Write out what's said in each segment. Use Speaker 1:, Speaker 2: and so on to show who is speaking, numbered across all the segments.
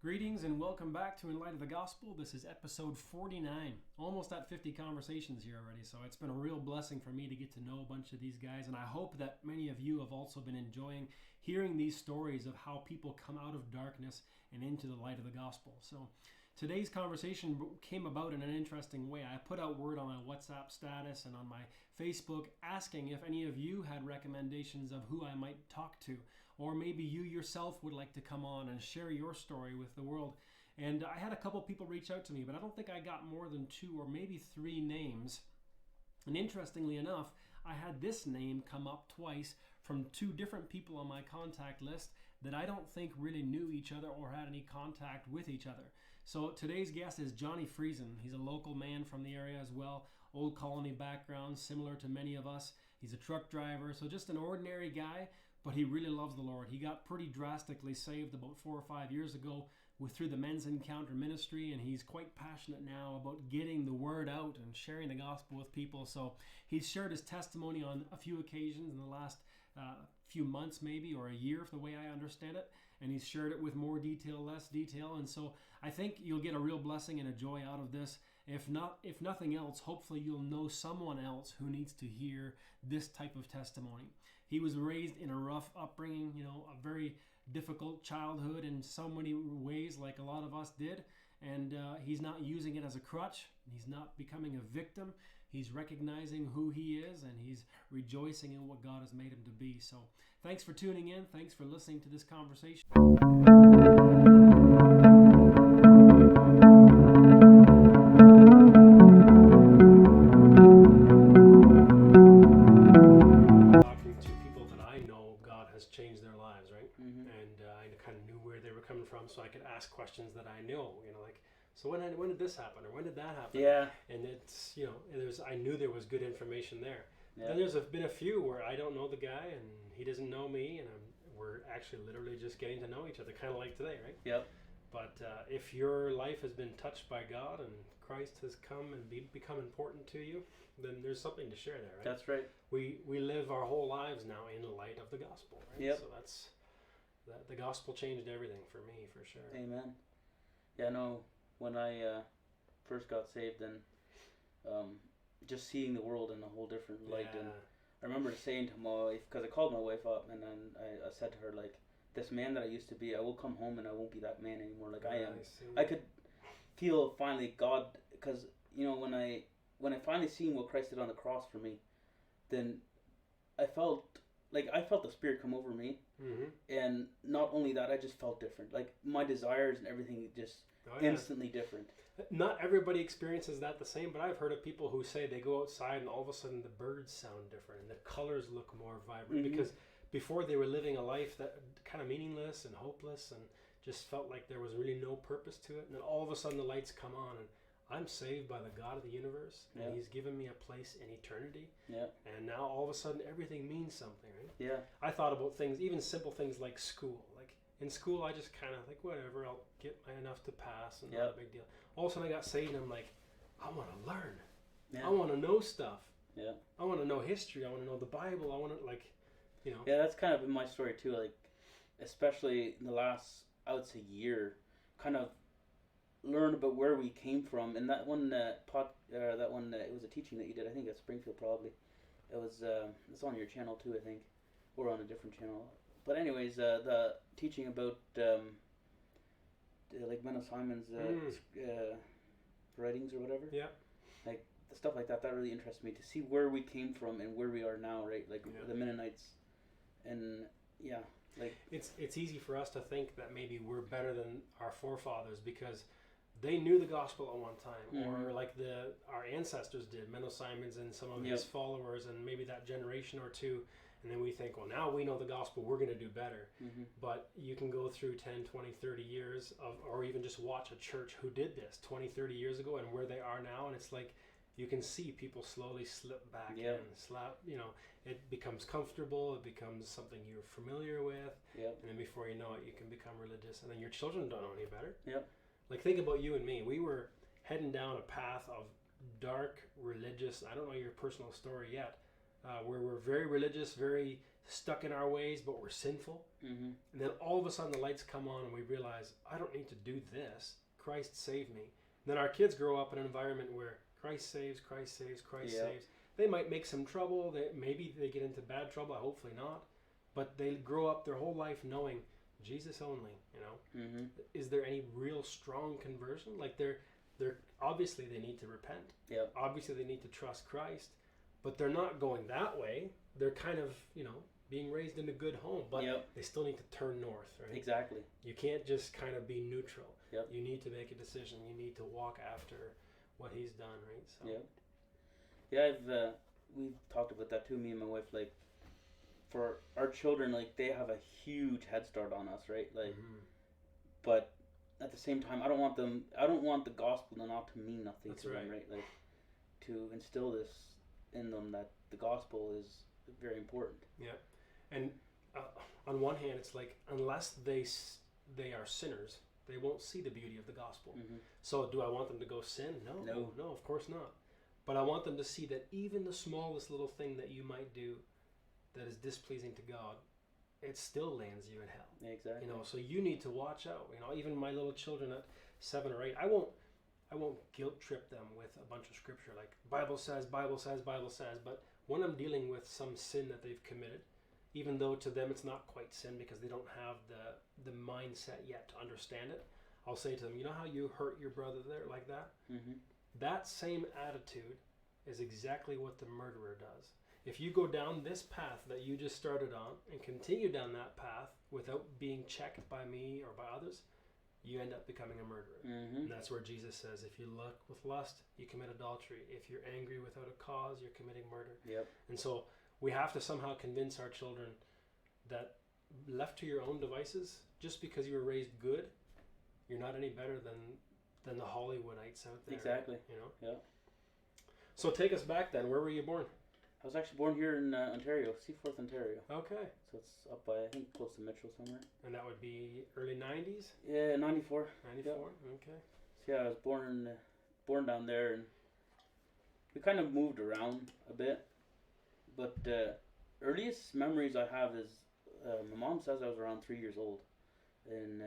Speaker 1: Greetings and welcome back to In Light of the Gospel. This is episode 49, almost at 50 conversations here already. So it's been a real blessing for me to get to know a bunch of these guys. And I hope that many of you have also been enjoying hearing these stories of how people come out of darkness and into the light of the gospel. So today's conversation came about in an interesting way. I put out word on my WhatsApp status and on my Facebook asking if any of you had recommendations of who I might talk to, or maybe you yourself would like to come on and share your story with the world. And I had a couple people reach out to me, but I don't think I got more than 2 or maybe 3 names. And interestingly enough, I had this name come up twice from 2 different people on my contact list that I don't think really knew each other or had any contact with each other. So today's guest is Johnny Friesen. He's a local man from the area as well, old colony background, similar to many of us. He's a truck driver, so just an ordinary guy, but he really loves the Lord. He got pretty drastically saved about 4 or 5 years ago through the Men's Encounter ministry, and he's quite passionate now about getting the word out and sharing the gospel with people. So he's shared his testimony on a few occasions in the last few months maybe, or a year, the way I understand it, and he's shared it with more detail, less detail, and so I think you'll get a real blessing and a joy out of this. If nothing else, hopefully you'll know someone else who needs to hear this type of testimony. He was raised in a rough upbringing, a very difficult childhood in so many ways, like a lot of us did, and he's not using it as a crutch. He's not becoming a victim. He's recognizing who he is, and he's rejoicing in what God has made him to be. So thanks for tuning in. Thanks for listening to this conversation. Talking to people that I know, God has changed their lives, right? Mm-hmm. And I kind of knew where they were coming from, so I could ask questions that I know, so when did this happen, or when did that happen?
Speaker 2: Yeah.
Speaker 1: And it's, I knew there was good information there.
Speaker 2: Yeah.
Speaker 1: Then there's been a few where I don't know the guy and he doesn't know me, and we're actually literally just getting to know each other, kind of like today, right?
Speaker 2: Yep.
Speaker 1: But if your life has been touched by God and Christ has come and become important to you, then there's something to share there, right?
Speaker 2: That's right.
Speaker 1: We live our whole lives now in light of the gospel, right?
Speaker 2: Yep.
Speaker 1: So the gospel changed everything for me, for sure.
Speaker 2: Amen. Yeah, no, when I first got saved, and just seeing the world in a whole different light, and I remember saying to my wife, because I called my wife up, and then I said to her, like, this man that I used to be, I will come home and I won't be that man anymore, like I am. I could feel finally God, because when I finally seen what Christ did on the cross for me, then I felt the Spirit come over me. Mm-hmm. And not only that, I just felt different. Like my desires and everything just instantly different.
Speaker 1: Not everybody experiences that the same, but I've heard of people who say they go outside and all of a sudden the birds sound different and the colors look more vibrant. Mm-hmm. Because before they were living a life that kind of meaningless and hopeless and just felt like there was really no purpose to it. And then all of a sudden the lights come on and I'm saved by the God of the universe, and He's given me a place in eternity. Yeah. And now all of a sudden everything means something, right?
Speaker 2: Yeah.
Speaker 1: I thought about things, even simple things like school. Like in school, I just kind of like, whatever, I'll get enough to pass, and not a big deal. All of a sudden I got saved, and I'm like, I want to learn. Yeah. I want to know stuff. Yeah. I want to know history. I want to know the Bible. I want to
Speaker 2: Yeah, that's kind of been my story too. Like, especially in the last, I would say, year, kind of learn about where we came from. And that one it was a teaching that you did, I think at Springfield probably. It was it's on your channel too, I think, or on a different channel. But anyways, the teaching about like Menno Simon's writings or whatever.
Speaker 1: Yeah.
Speaker 2: Like the stuff like that really interests me, to see where we came from and where we are now, right? Like the Mennonites, and like
Speaker 1: it's easy for us to think that maybe we're better than our forefathers because they knew the gospel at one time, mm-hmm. or like our ancestors did, Menno Simons and some of his followers, and maybe that generation or two, and then we think, well, now we know the gospel, we're going to do better. Mm-hmm. But you can go through 10, 20, 30 years or even just watch a church who did this 20, 30 years ago and where they are now, and it's like you can see people slowly slip back in, it becomes comfortable, it becomes something you're familiar with, and then before you know it, you can become religious, and then your children don't know any better.
Speaker 2: Yep.
Speaker 1: Like, think about you and me. We were heading down a path of dark, religious, I don't know your personal story yet, where we're very religious, very stuck in our ways, but we're sinful.
Speaker 2: Mm-hmm.
Speaker 1: And then all of a sudden the lights come on and we realize, I don't need to do this. Christ saved me. And then our kids grow up in an environment where Christ saves, Christ saves, Christ saves. They might make some trouble. Maybe they get into bad trouble. Hopefully not. But they grow up their whole life knowing Jesus only, you know.
Speaker 2: Mm-hmm.
Speaker 1: Is there any real strong conversion? Like they're obviously they need to repent.
Speaker 2: Yep.
Speaker 1: Obviously they need to trust Christ, but they're not going that way. They're kind of, you know, being raised in a good home, but they still need to turn north, right?
Speaker 2: Exactly.
Speaker 1: You can't just kind of be neutral.
Speaker 2: Yep.
Speaker 1: You need to make a decision. You need to walk after what he's done, right? So.
Speaker 2: Yep. Yeah, we've talked about that too, me and my wife, like, for our children, like, they have a huge head start on us, right? Like, but at the same time, I don't want the gospel to not to mean nothing to them, right? Like, to instill this in them that the gospel is very important.
Speaker 1: Yeah. And on one hand, it's like, unless they are sinners, they won't see the beauty of the gospel. Mm-hmm. So do I want them to go sin? No, of course not. But I want them to see that even the smallest little thing that you might do that is displeasing to God, it still lands you in hell.
Speaker 2: Exactly.
Speaker 1: You know, so you need to watch out. You know, even my little children at 7 or 8, I won't guilt trip them with a bunch of scripture like Bible says, Bible says, Bible says. But when I'm dealing with some sin that they've committed, even though to them it's not quite sin because they don't have the mindset yet to understand it, I'll say to them, you know how you hurt your brother there like that? Mm-hmm. That same attitude is exactly what the murderer does. If you go down this path that you just started on and continue down that path without being checked by me or by others, you end up becoming a murderer. Mm-hmm. And that's where Jesus says, if you look with lust, you commit adultery. If you're angry without a cause, you're committing murder. Yep. And so we have to somehow convince our children that left to your own devices, just because you were raised good, you're not any better than the Hollywoodites out there.
Speaker 2: Exactly.
Speaker 1: You know?
Speaker 2: Yeah.
Speaker 1: So take us back then. Where were you born?
Speaker 2: I was actually born here in Ontario, Seaforth, Ontario.
Speaker 1: Okay.
Speaker 2: So it's up by, I think, close to Mitchell somewhere.
Speaker 1: And that would be early 90s?
Speaker 2: Yeah, 94.
Speaker 1: 94,
Speaker 2: yeah.
Speaker 1: Okay.
Speaker 2: So yeah, I was born down there, and we kind of moved around a bit. But earliest memories I have is, my mom says I was around 3 years old. And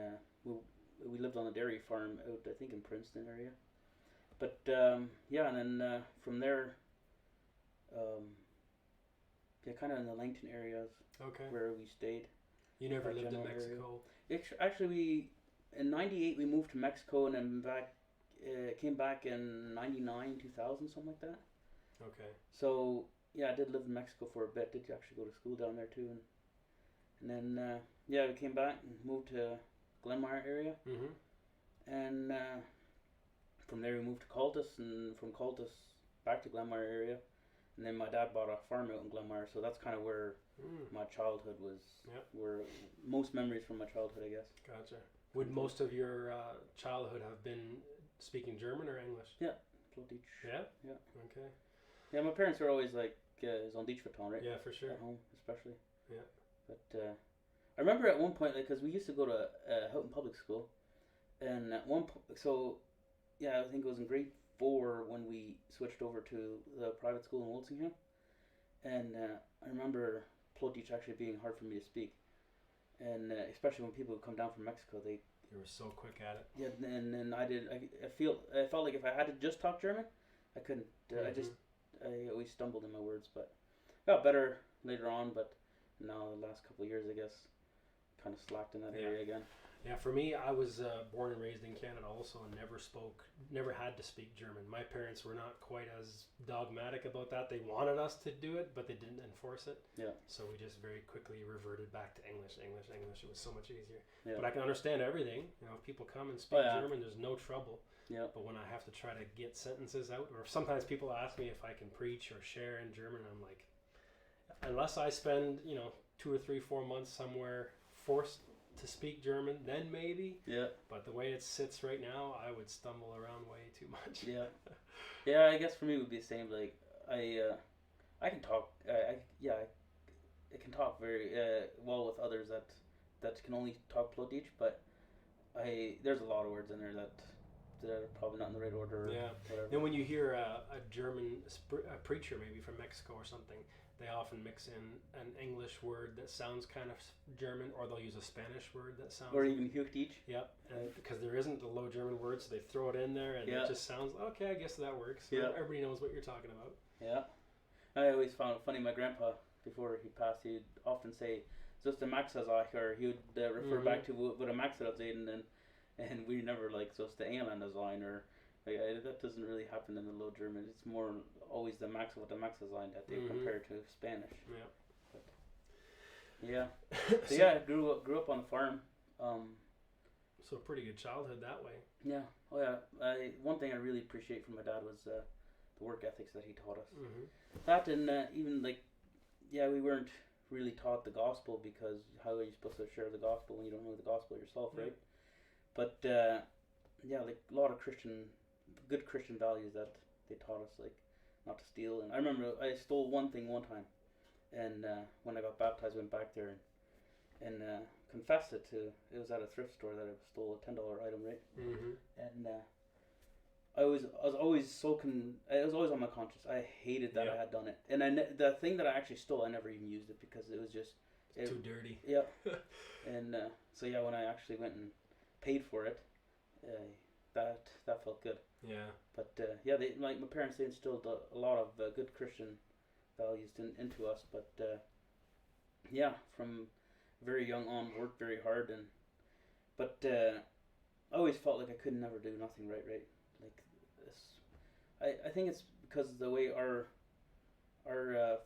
Speaker 2: we lived on a dairy farm out, I think, in Princeton area. But, yeah, and then from there, yeah, kind of in the Langton areas. Okay. Where we stayed.
Speaker 1: You never lived in Mexico?
Speaker 2: Actually, in 98 we moved to Mexico, and then came back in 99, 2000, something like that.
Speaker 1: Okay.
Speaker 2: So, yeah, I did live in Mexico for a bit. Did actually go to school down there too. And then, yeah, we came back and moved to Glenmire area. Mm-hmm. And from there we moved to Cultus, and from Cultus back to Glenmire area. And then my dad bought a farm out in Glenmire, so that's kind of where my childhood was. Yep. Where most memories from my childhood, I guess.
Speaker 1: Gotcha. Would most of your childhood have been speaking German or English?
Speaker 2: Yeah, Deutsch.
Speaker 1: Yeah?
Speaker 2: Yeah.
Speaker 1: Okay.
Speaker 2: Yeah, my parents were always like, on Deutsch verton, right?
Speaker 1: Yeah, for sure.
Speaker 2: At home, especially.
Speaker 1: Yeah.
Speaker 2: But I remember at one point, like, because we used to go to Houghton Public School, and at one point, so, yeah, I think it was in grade 4 when we switched over to the private school in Walsingham, and I remember Plotich actually being hard for me to speak, and especially when people would come down from Mexico, they
Speaker 1: were so quick at it.
Speaker 2: Yeah, and I felt like if I had to just talk German, I couldn't. I always stumbled in my words, but got better later on. But now the last couple of years, I guess, kind of slacked in that area again.
Speaker 1: Yeah, for me, I was born and raised in Canada also, and never had to speak German. My parents were not quite as dogmatic about that. They wanted us to do it, but they didn't enforce it. Yeah. So we just very quickly reverted back to English. It was so much easier. Yeah. But I can understand everything. You know, if people come and speak German, there's no trouble. Yeah. But when I have to try to get sentences out, or sometimes people ask me if I can preach or share in German, I'm like, unless I spend, 2 or 3, 4 months somewhere forced to speak German, then maybe. Yeah. But the way it sits right now, I would stumble around way too much.
Speaker 2: Yeah. Yeah, I guess for me it would be the same. Like I can talk. I can talk very well with others that can only talk Plotich, but there's a lot of words in there that are probably not in the right order. Or whatever.
Speaker 1: And when you hear a German preacher maybe from Mexico or something, they often mix in an English word that sounds kind of German, or they'll use a Spanish word that sounds...
Speaker 2: Or even Huchtdeutsch.
Speaker 1: Yep, and because there isn't a Low German word, so they throw it in there, and it just sounds, okay, I guess that works. Yeah. Everybody knows what you're talking about. Yeah.
Speaker 2: I always found it funny, my grandpa, before he passed, he'd often say, "Just a Maxazach," or he would refer back to what a Maxazach, and we never like, "Just the Engländer sein," or that doesn't really happen in the Low German. It's more always the what the Maxazach that they compare to Spanish. Yeah. But, yeah. So yeah, I grew up on the farm.
Speaker 1: So a pretty good childhood that way.
Speaker 2: Yeah. Oh yeah. One thing I really appreciate from my dad was the work ethics that he taught us. That, and even like, we weren't really taught the gospel, because how are you supposed to share the gospel when you don't know the gospel yourself, right? But like a lot of good Christian values that they taught us, like not to steal. And I remember I stole one thing one time, and when I got baptized, I went back there and confessed it was at a thrift store that I stole a $10 item, right? And it was always on my conscience. I hated that I had done it, and the thing that I actually stole, I never even used it because it was just
Speaker 1: too dirty.
Speaker 2: Yeah. And so when I actually went and paid for it, that felt good. Yeah. But they, like my parents, they instilled a lot of good Christian values into us. But from very young on, worked very hard, but I always felt like I could never do nothing right. Like this, I think it's because the way our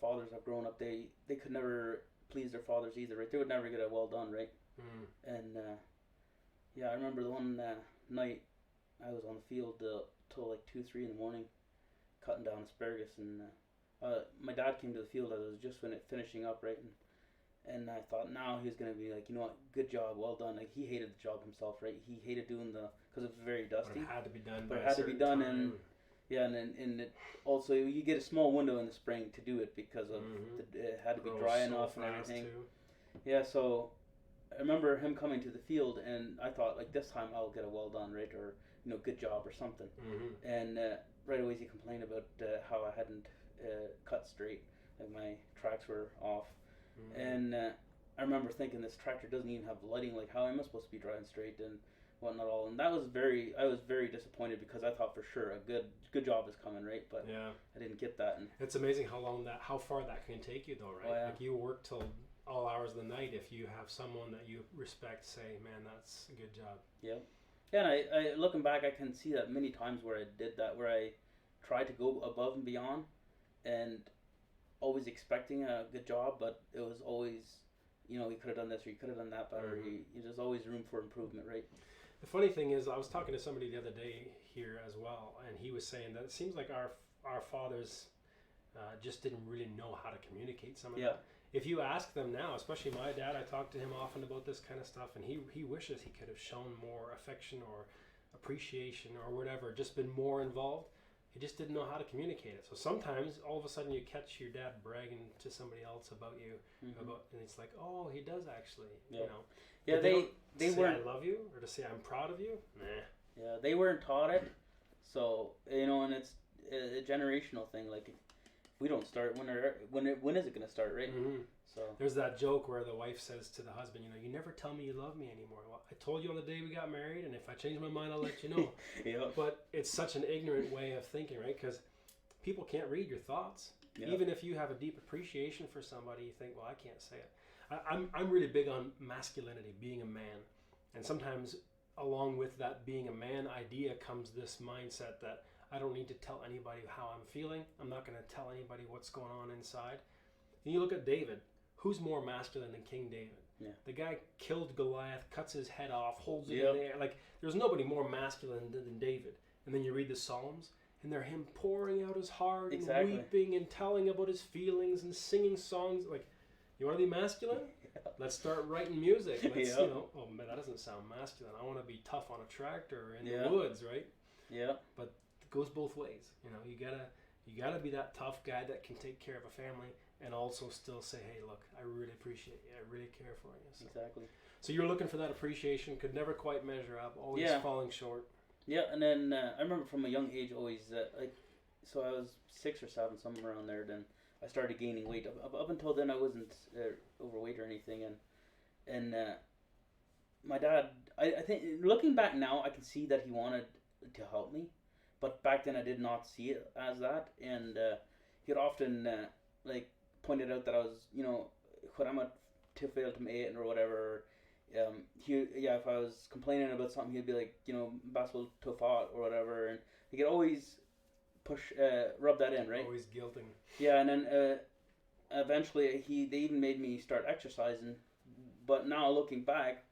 Speaker 2: fathers have grown up, they could never please their fathers either, right? They would never get a well done, right? And I remember the one night I was on the field till like 2-3 in the morning, cutting down asparagus, and my dad came to the field. I was just finishing up, right? And I thought, now he's gonna be like, you know what, good job, well done. Like, he hated the job himself, right? He hated doing because it was very dusty.
Speaker 1: But it had to be done.
Speaker 2: But it had to be done, time. and it also, you get a small window in the spring to do it because of it had to be dry enough and everything. Too. Yeah, so I remember him coming to the field, and I thought, like, this time I'll get a well done, right, or good job or something. And right away he complained about how I hadn't cut straight, like my tracks were off. And I remember thinking, this tractor doesn't even have lighting. Like, how am I supposed to be driving straight and whatnot all? And I was very disappointed, because I thought for sure a good job is coming, right? But I didn't get that. And
Speaker 1: it's amazing how far that can take you, though, right? Oh, yeah. Like, you work till all hours of the night if you have someone that you respect say, man, that's a good job.
Speaker 2: Yeah. Yeah, and I looking back, I can see that many times where I did that, where I tried to go above and beyond, and always expecting a good job, but it was always, you could have done this or you could have done that better. There's always room for improvement, right?
Speaker 1: The funny thing is, I was talking to somebody the other day here as well, and he was saying that it seems like our fathers just didn't really know how to communicate some of that. If you ask them now, especially my dad, I talk to him often about this kind of stuff, and he wishes he could have shown more affection or appreciation or whatever, just been more involved. He just didn't know how to communicate it. So sometimes all of a sudden you catch your dad bragging to somebody else about you, and it's like, oh, he does actually,
Speaker 2: Yeah, they weren't.
Speaker 1: I love you, or to say I'm proud of you. Nah.
Speaker 2: Yeah, they weren't taught it. So and it's a generational thing. Like, if we don't start, when is it going to start, right? So
Speaker 1: there's that joke where the wife says to the husband, you never tell me you love me anymore. Well, I told you on the day we got married, and if I change my mind, I'll let you know. But it's such an ignorant way of thinking, right? Because people can't read your thoughts. Even if you have a deep appreciation for somebody, you think, well, I can't say it. I'm really big on masculinity, being a man. And sometimes along with that being a man idea comes this mindset that I don't need to tell anybody how I'm feeling. I'm not going to tell anybody what's going on inside. And you look at David. Who's more masculine than King David? Yeah. The guy killed Goliath, cuts his head off, holds it in the air. Like, there's nobody more masculine than David. And then you read the Psalms, and they're him pouring out his heart and weeping and telling about his feelings and singing songs. Like, you want to be masculine? Let's start writing music. Let's, oh man, that doesn't sound masculine. I want to be tough on a tractor in the woods, right? Yeah. But it goes both ways. You gotta be that tough guy that can take care of a family, and also still say, hey, look, I really appreciate you. I really care for you. So. Exactly. So you're looking for that appreciation, could never quite measure up, always falling short.
Speaker 2: Yeah, and then I remember from a young age always, so I was 6 or 7, somewhere around there, then I started gaining weight. Up until then, I wasn't overweight or anything, and my dad, I think looking back now, I can see that he wanted to help me, but back then I did not see it as that, and he'd often like pointed out that I was, when I'm to fail to mate or whatever. If I was complaining about something, he'd be like, basil to fought or whatever, and he could always rub that in, right?
Speaker 1: Always guilting.
Speaker 2: Yeah, and then eventually they even made me start exercising, but now looking back,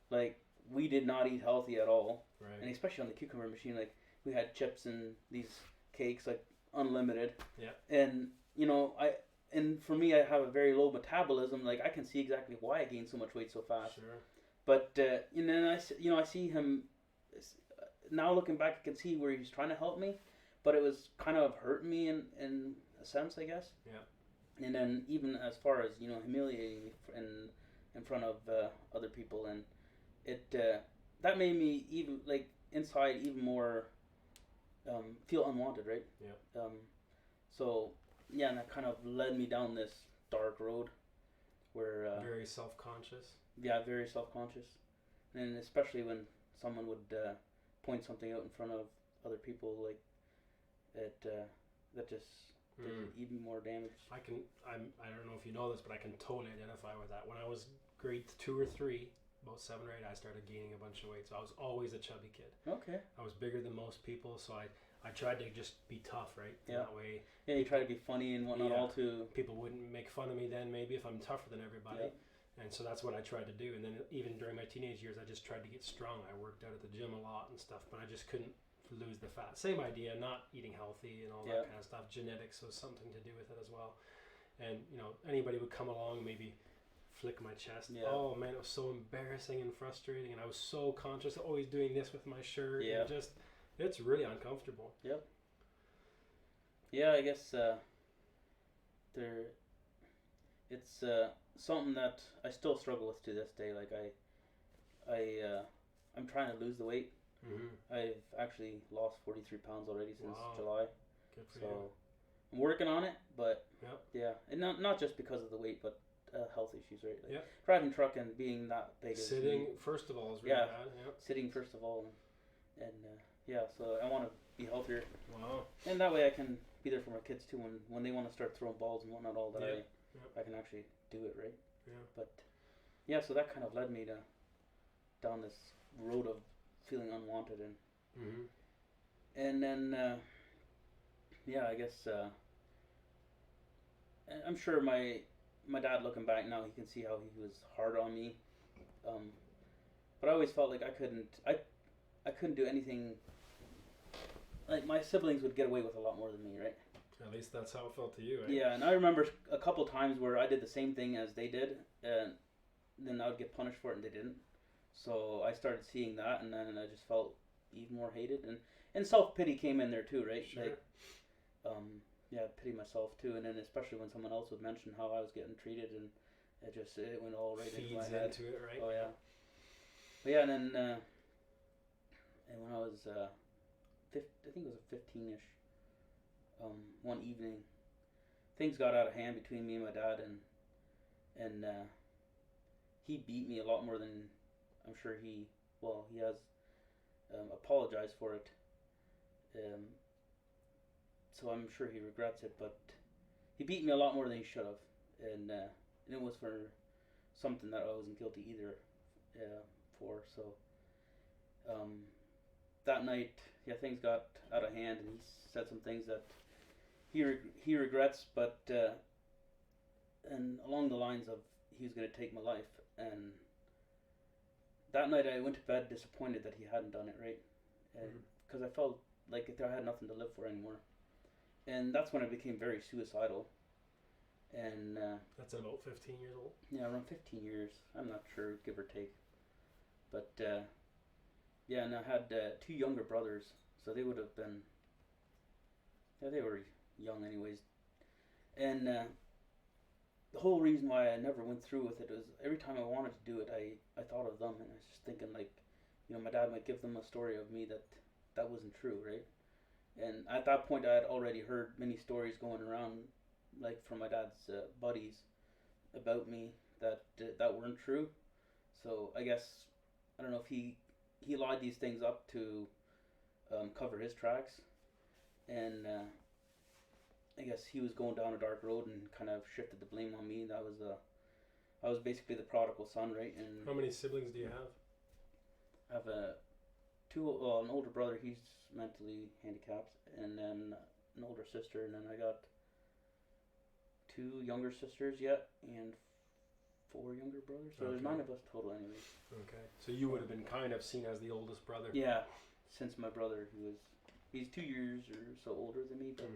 Speaker 2: like we did not eat healthy at all,
Speaker 1: right?
Speaker 2: And especially on the cucumber machine, like we had chips and these cakes, like unlimited.
Speaker 1: Yeah.
Speaker 2: And and for me, I have a very low metabolism. Like I can see exactly why I gained so much weight so fast.
Speaker 1: Sure.
Speaker 2: But and then I see him now looking back. I can see where he's trying to help me, but it was kind of hurting me in a sense, I guess.
Speaker 1: Yeah.
Speaker 2: And then even as far as humiliating me in front of other people, and it that made me even like inside even more feel unwanted, right?
Speaker 1: Yeah.
Speaker 2: So yeah, and that kind of led me down this dark road where
Speaker 1: very self-conscious.
Speaker 2: Yeah, very self-conscious, and especially when someone would point something out in front of other people, like it that just did even more damage.
Speaker 1: I don't know if you know this, but I can totally identify with that. When I was grade 2 or 3, about 7 or 8, I started gaining a bunch of weight. So I was always a chubby kid.
Speaker 2: Okay.
Speaker 1: I was bigger than most people, so I tried to just be tough, right?
Speaker 2: Yeah.
Speaker 1: That way.
Speaker 2: Yeah, you try to be funny and whatnot, all too.
Speaker 1: People wouldn't make fun of me then, maybe, if I'm tougher than everybody. Yeah. And so that's what I tried to do. And then even during my teenage years, I just tried to get strong. I worked out at the gym a lot and stuff, but I just couldn't lose the fat. Same idea, not eating healthy and all that kind of stuff. Genetics was something to do with it as well. And anybody would come along, maybe flick my chest. Yeah. Oh man, it was so embarrassing and frustrating, and I was so conscious of always doing this with my shirt. Yeah. And it's really uncomfortable. Yep.
Speaker 2: Yeah, I guess it's something that I still struggle with to this day. Like I'm trying to lose the weight. Mm-hmm. I've actually lost 43 pounds already since July.
Speaker 1: Good for you.
Speaker 2: I'm working on it, but and not just because of the weight, but health issues, right? Like driving truck and being that big.
Speaker 1: Sitting first of all is really bad. Yeah.
Speaker 2: Sitting first of all, and so I want to be healthier.
Speaker 1: Wow.
Speaker 2: And that way I can be there for my kids too when they want to start throwing balls and whatnot. All that I can actually do it, right?
Speaker 1: Yeah.
Speaker 2: But so that kind of led me down this road of feeling unwanted and then I guess I'm sure my dad looking back now, he can see how he was hard on me, but I always felt like I couldn't do anything. Like my siblings would get away with a lot more than me, right?
Speaker 1: At least that's how it felt to you, right?
Speaker 2: Yeah, and I remember a couple times where I did the same thing as they did, and then I would get punished for it and they didn't. So I started seeing that, and then I just felt even more hated, and self-pity came in there too, right?
Speaker 1: Sure.
Speaker 2: Like, pity myself too, and then especially when someone else would mention how I was getting treated, and it went all right into my head.
Speaker 1: Feeds into it, right?
Speaker 2: Oh yeah. But yeah, and then and when I was I think it was a 15-ish, one evening, things got out of hand between me and my dad, and he beat me a lot more than I'm sure he has apologized for it. So I'm sure he regrets it, but he beat me a lot more than he should have, and it was for something that I wasn't guilty either for. So that night, things got out of hand, and he said some things that he regrets, but and along the lines of he was going to take my life. And that night I went to bed disappointed that he hadn't done it, right? Because I felt like I had nothing to live for anymore. And that's when I became very suicidal. And
Speaker 1: that's at about 15 years old?
Speaker 2: Yeah, around 15 years. I'm not sure, give or take. But and I had 2 younger brothers, so they would have been, they were young anyways. And the whole reason why I never went through with it was every time I wanted to do it, I thought of them, and I was just thinking like, my dad might give them a story of me that wasn't true, right? And at that point, I had already heard many stories going around like from my dad's buddies about me that weren't true. So I guess I don't know if he lied these things up to cover his tracks, and I guess he was going down a dark road and kind of shifted the blame on me. I was basically the prodigal son, right? And
Speaker 1: how many siblings do you have?
Speaker 2: I have an older brother. He's mentally handicapped, and then an older sister, and then I got 2 younger sisters yet, and 4 younger brothers. So there's 9 of us total, anyways.
Speaker 1: Okay. So you would have been kind of seen as the oldest brother.
Speaker 2: Yeah, since my brother, he's 2 years or so older than me, but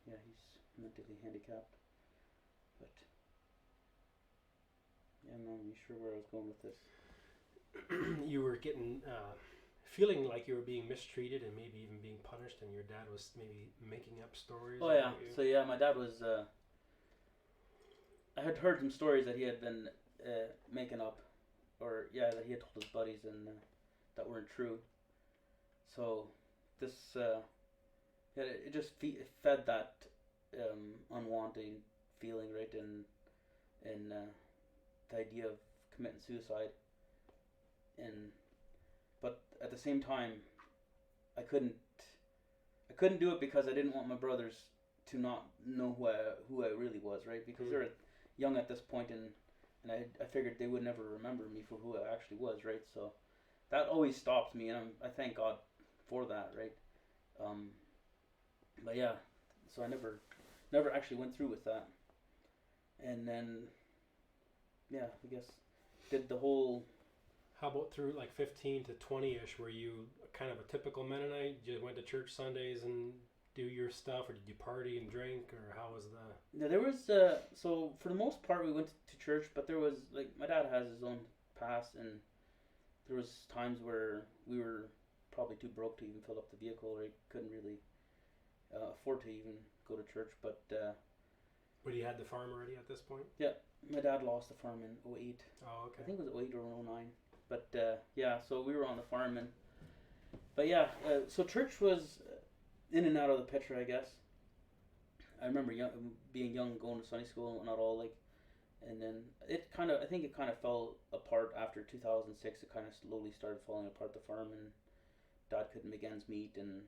Speaker 2: yeah, he's mentally handicapped. But yeah, I'm not really sure where I was going with this.
Speaker 1: You were getting feeling like you were being mistreated and maybe even being punished, and your dad was maybe making up stories.
Speaker 2: Oh yeah, so yeah, my dad was. I had heard some stories that he had been making up, or that he had told his buddies and that weren't true. So this it just fed that unwanted feeling, right, and the idea of committing suicide. But at the same time, I couldn't do it because I didn't want my brothers to not know who I really was, right? Because they were young at this point, and I figured they would never remember me for who I actually was, right? So that always stopped me, and I thank God for that, right? But yeah, so I never actually went through with that, and then I guess did the whole.
Speaker 1: How about through like 15 to 20-ish, were you kind of a typical Mennonite? You went to church Sundays and do your stuff, or did you party and drink, or how was that?
Speaker 2: Yeah, there was, so for the most part we went to church, but there was, like, my dad has his own past, and there was times where we were probably too broke to even fill up the vehicle, or couldn't really afford to even go to church, but...
Speaker 1: But he had the farm already at this point?
Speaker 2: Yeah, my dad lost the farm in 08.
Speaker 1: Oh, okay.
Speaker 2: I think it was 08 or 09. But so we were on the farm, so church was in and out of the picture, I guess. I remember being young, going to Sunday school and not all, like, and then I think it kind of fell apart after 2006. It kind of slowly started falling apart, the farm, and Dad couldn't make ends meet, and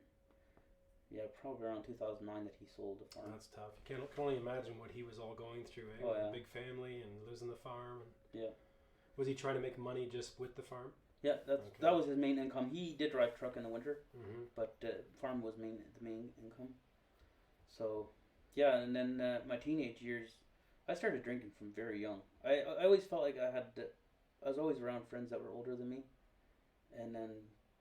Speaker 2: probably around 2009 that he sold the farm.
Speaker 1: That's tough. You can only imagine what he was all going through, eh?
Speaker 2: Oh, yeah.
Speaker 1: A big family and losing the farm.
Speaker 2: Yeah.
Speaker 1: Was he trying to make money just with the farm?
Speaker 2: Yeah, that was his main income. He did drive truck in the winter, but farm was the main income. So, yeah, and then my teenage years, I started drinking from very young. I always felt like I was always around friends that were older than me, and then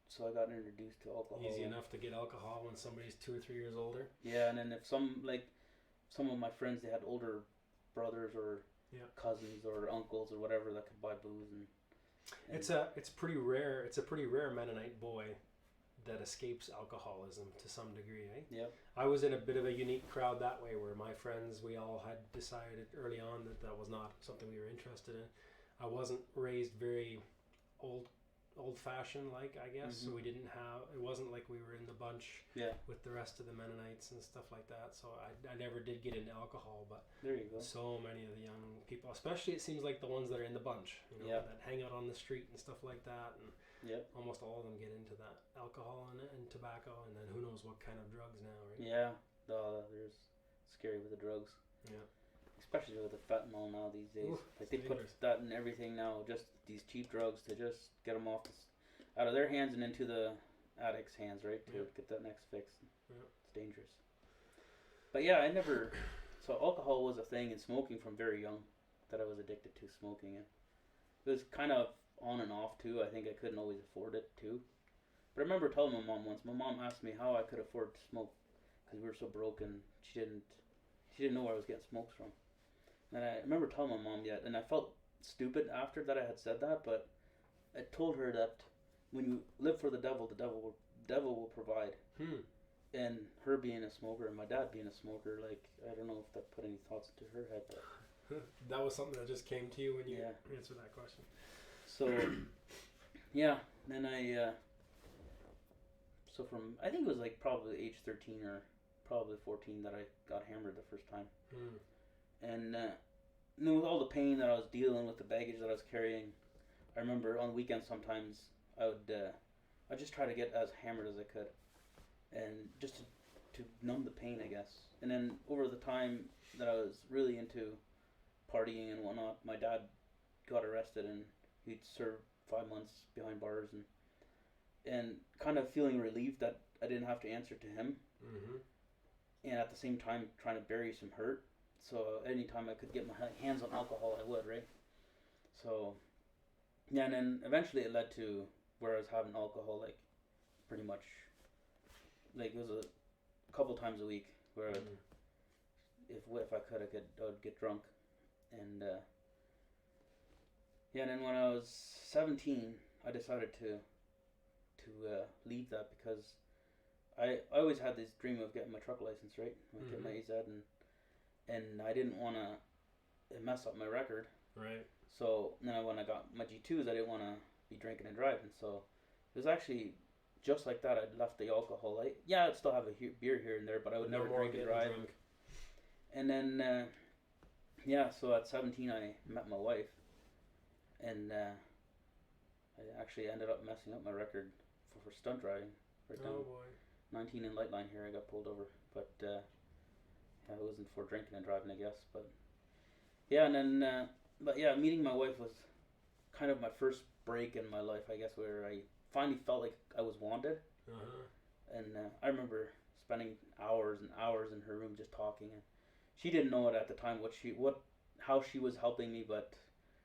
Speaker 2: so I got introduced to alcohol.
Speaker 1: Easy enough to get alcohol when somebody's 2 or 3 years older.
Speaker 2: Yeah, and then if some of my friends, they had older brothers or cousins or uncles or whatever that could buy booze, and
Speaker 1: it's pretty rare. It's a pretty rare Mennonite boy that escapes alcoholism to some degree, eh?
Speaker 2: Yeah.
Speaker 1: I was in a bit of a unique crowd that way, where my friends, we all had decided early on that was not something we were interested in. I wasn't raised very old-fashioned, like, I guess. So it wasn't like we were in the bunch with the rest of the Mennonites and stuff like that. So I never did get into alcohol, but
Speaker 2: there you go.
Speaker 1: So many of the young people, especially it seems like the ones that are in the bunch, that hang out on the street and stuff like that, and almost all of them get into that alcohol and tobacco, and then who knows what kind of drugs now, right?
Speaker 2: Yeah, there's scary with the drugs. Yeah. Especially with the fentanyl now these days.
Speaker 1: Oof,
Speaker 2: like they put that in everything now, just these cheap drugs to just get them out of their hands and into the addict's hands, right? To get that next fix. Yeah. It's dangerous. But yeah, so alcohol was a thing, and smoking from very young, that I was addicted to smoking. And it was kind of on and off too. I think I couldn't always afford it too. But I remember telling my mom once, my mom asked me how I could afford to smoke because we were so broke, and she didn't know where I was getting smokes from. And I remember telling my mom and I felt stupid after that I had said that, but I told her that when you live for the devil will provide. And her being a smoker and my dad being a smoker, like, I don't know if that put any thoughts into her head, but
Speaker 1: that was something that just came to you when you answered that question.
Speaker 2: So then so from, I think it was like probably age 13 or probably 14 that I got hammered the first time. And with all the pain that I was dealing with, the baggage that I was carrying, I remember on weekends sometimes I'd just try to get as hammered as I could, and just to numb the pain, I guess. And then over the time that I was really into partying and whatnot, my dad got arrested and he'd served 5 months behind bars, and kind of feeling relieved that I didn't have to answer to him, and at the same time trying to bury some hurt. So anytime I could get my hands on alcohol, I would, right? So yeah, and then eventually it led to where I was having alcohol like pretty much, like it was a couple times a week where if I could, I would get drunk, and yeah. And then when I was 17, I decided to leave that because I always had this dream of getting my truck license, right? Get my AZ, and I didn't want to mess up my record.
Speaker 1: Right.
Speaker 2: So then when I got my G2s, I didn't want to be drinking and driving. So it was actually just like that. I'd left the alcohol. I'd still have a beer here and there, but I would never drink and drive. Drunk. And then, so at 17, I met my wife, and I actually ended up messing up my record for stunt driving. Right down.
Speaker 1: Oh boy.
Speaker 2: 19 in light line here, I got pulled over, but it wasn't for drinking and driving, I guess. But yeah, and then meeting my wife was kind of my first break in my life, I guess, where I finally felt like I was wanted. And I remember spending hours and hours in her room just talking, and she didn't know it at the time how she was helping me, but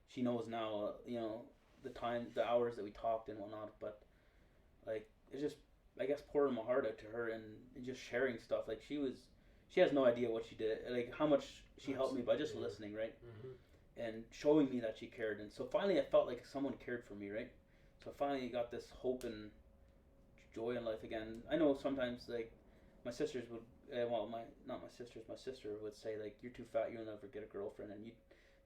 Speaker 2: she knows now. The hours that we talked and whatnot. But like it's just, I guess, pouring my heart out to her and just sharing stuff. Like she has no idea what she did, like how much she helped me by just listening, right? And showing me that she cared. And so finally I felt like someone cared for me, right? So finally got this hope and joy in life again. I know sometimes like my sisters would, my sister would say like, you're too fat, you'll never get a girlfriend, and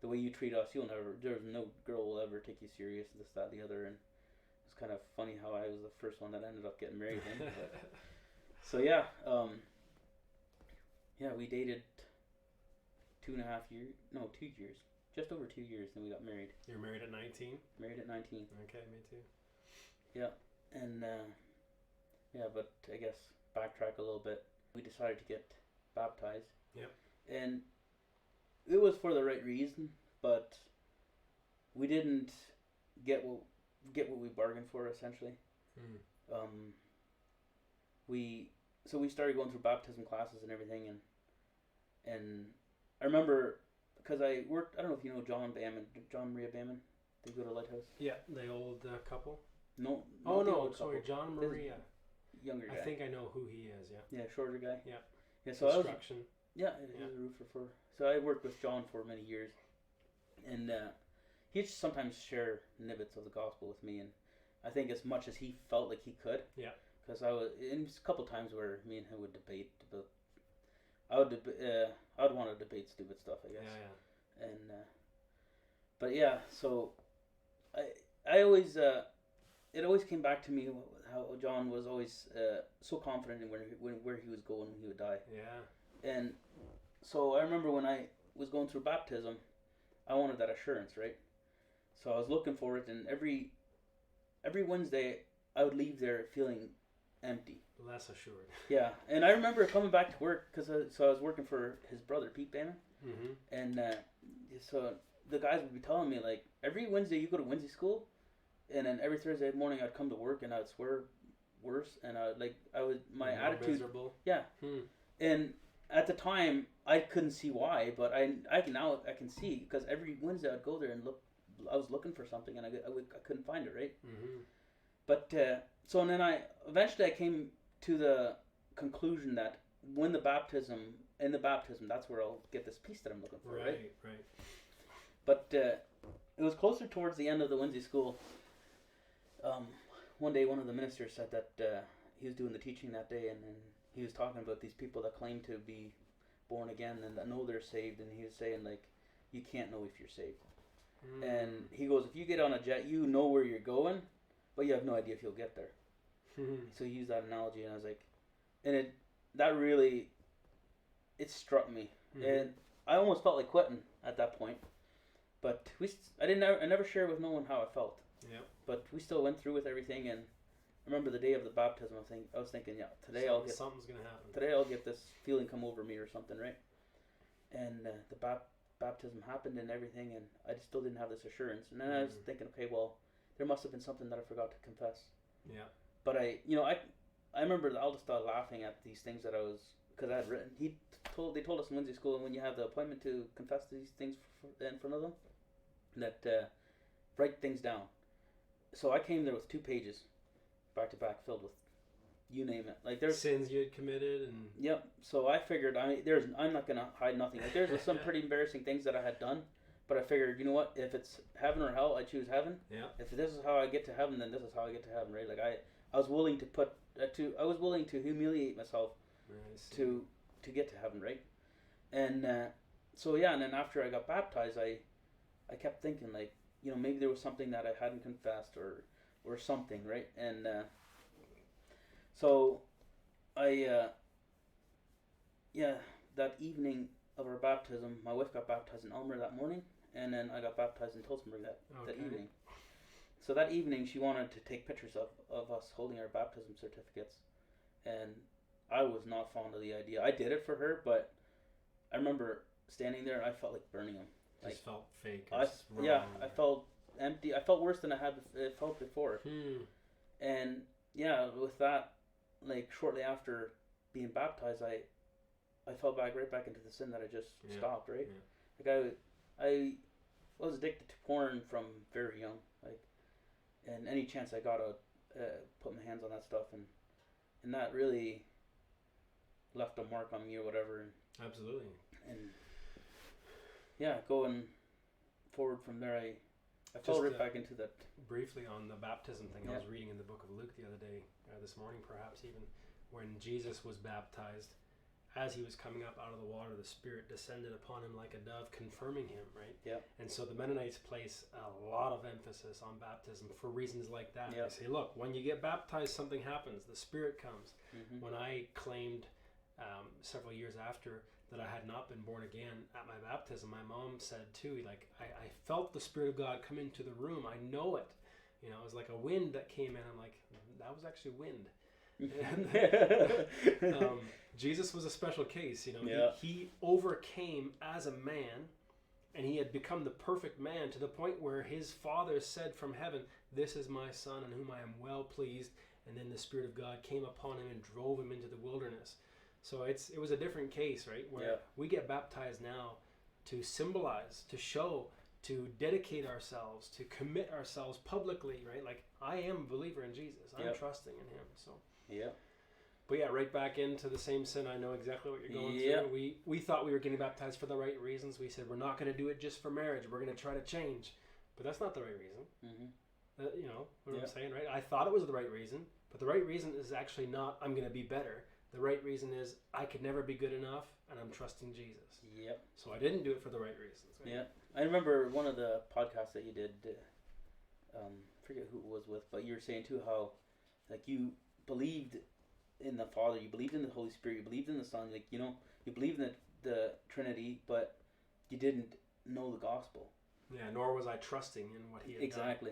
Speaker 2: the way you treat us, there's no girl will ever take you serious, this, that, the other. And it's kind of funny how I was the first one that ended up getting married then. So yeah, we dated 2 years, just over 2 years, then we got married.
Speaker 1: You're married at 19?
Speaker 2: Married at 19.
Speaker 1: Okay, me too.
Speaker 2: Yeah, and but I guess backtrack a little bit. We decided to get baptized.
Speaker 1: Yep. And
Speaker 2: it was for the right reason, but we didn't get what we bargained for, essentially. We started going through baptism classes and everything, and I remember because I worked. I don't know if you know John and Maria Bamman. They go to Lighthouse.
Speaker 1: Yeah, the old couple.
Speaker 2: No.
Speaker 1: Oh no, sorry, John Maria.
Speaker 2: Younger guy.
Speaker 1: I think I know who he is. Yeah.
Speaker 2: Yeah, shorter guy.
Speaker 1: Yeah.
Speaker 2: Yeah. So
Speaker 1: Construction.
Speaker 2: he was a roofer for. So I worked with John for many years, and he'd sometimes share snippets of the gospel with me, and I think as much as he felt like he could.
Speaker 1: Yeah.
Speaker 2: Because I was in a couple times where me and him would debate about. I would want to debate stupid stuff, I guess.
Speaker 1: Yeah.
Speaker 2: And but yeah, so I always it always came back to me how John was always so confident in where he was going when he would die.
Speaker 1: Yeah.
Speaker 2: And so I remember when I was going through baptism, I wanted that assurance, right? So I was looking for it, and every Wednesday I would leave there feeling empty.
Speaker 1: Less assured.
Speaker 2: Yeah, and I remember coming back to work because I was working for his brother Pete Bannon, and so the guys would be telling me like every Wednesday you go to Wednesday school, and then every Thursday morning I'd come to work and I'd swear worse, and my attitude. Miserable. Yeah, and at the time I couldn't see why, but I can see because every Wednesday I'd go there and look. I was looking for something and I couldn't find it, right? But so and then I eventually came to the conclusion that in the baptism, that's where I'll get this peace that I'm looking for, right?
Speaker 1: Right.
Speaker 2: But it was closer towards the end of the Wednesday school. One day, one of the ministers said that he was doing the teaching that day, and he was talking about these people that claim to be born again and that know they're saved, and he was saying like, you can't know if you're saved. And he goes, if you get on a jet, you know where you're going, but you have no idea if you'll get there. So he used that analogy, and I was like, that really it struck me,
Speaker 1: Mm-hmm.
Speaker 2: and I almost felt like quitting at that point. But I never shared with no one how I felt.
Speaker 1: Yeah.
Speaker 2: But we still went through with everything, and I remember the day of the baptism. I was thinking, yeah, today
Speaker 1: something's gonna happen.
Speaker 2: Today I'll get this feeling come over me or something, right? And the baptism happened and everything, and I just still didn't have this assurance. And then I was thinking, okay, well, there must have been something that I forgot to confess.
Speaker 1: Yeah.
Speaker 2: But I remember the eldest started laughing at these things that because I had written. They told us in Wednesday school, when you have the appointment to confess these things in front of them, that write things down. So I came there with 2 pages, back to back, filled with, you name it. Like there's
Speaker 1: sins you had committed, and
Speaker 2: yep. So I figured I'm not gonna hide nothing. Like there's some pretty embarrassing things that I had done, but I figured, you know what? If it's heaven or hell, I choose heaven.
Speaker 1: Yeah.
Speaker 2: If this is how I get to heaven, then this is how I get to heaven, right? Like I was willing to humiliate myself to get to heaven, right? And so yeah, and then after I got baptized, I kept thinking, like, you know, maybe there was something that I hadn't confessed or something, right? And so I that evening of our baptism, my wife got baptized in Elmer that morning, and then I got baptized in Tillsonburg that evening. So that evening, she wanted to take pictures of us holding our baptism certificates, and I was not fond of the idea. I did it for her, but I remember standing there and I felt like burning them.
Speaker 1: Just felt fake.
Speaker 2: I felt empty. I felt worse than I had felt before. And yeah, with that, like shortly after being baptized, I fell right back into the sin that I just stopped. Right, like I was addicted to porn from very young. Like, and any chance I got to put my hands on that stuff, and that really left a mark on me or whatever. And,
Speaker 1: absolutely.
Speaker 2: And yeah, going forward from there, I fell right back into that.
Speaker 1: Briefly on the baptism thing, I was reading in the book of Luke the other day, this morning perhaps even, when Jesus was baptized, as he was coming up out of the water, the Spirit descended upon him like a dove, confirming him, right?
Speaker 2: Yeah.
Speaker 1: And so the Mennonites place a lot of emphasis on baptism for reasons like that. They say, look, when you get baptized, something happens. The Spirit comes. Mm-hmm. When I claimed several years after that I had not been born again at my baptism, my mom said too, like, I felt the Spirit of God come into the room. I know it. You know, it was like a wind that came in. I'm like, that was actually wind. And, Jesus was a special case, you know. Yeah. He overcame as a man, and he had become the perfect man to the point where his Father said from heaven, "This is my Son in whom I am well pleased." And then the Spirit of God came upon him and drove him into the wilderness. So it was a different case, right? Where we get baptized now to symbolize, to show, to dedicate ourselves, to commit ourselves publicly, right? Like, I am a believer in Jesus. I'm trusting in him. So
Speaker 2: yeah.
Speaker 1: But yeah, right back into the same sin. I know exactly what you're going through. We thought we were getting baptized for the right reasons. We said, we're not going to do it just for marriage. We're going to try to change. But that's not the right reason. Mm-hmm. You know what I'm saying, right? I thought it was the right reason. But the right reason is actually not, I'm going to be better. The right reason is, I could never be good enough, and I'm trusting Jesus. Yep. So I didn't do it for the right reasons. Right?
Speaker 2: Yeah. I remember one of the podcasts that you did, forget who it was with, but you were saying too how, like, you believed in the Father, you believed in the Holy Spirit, you believed in the Son, like, you know, you believed in the Trinity, but you didn't know the gospel.
Speaker 1: Yeah, nor was I trusting in what he had done.
Speaker 2: Exactly.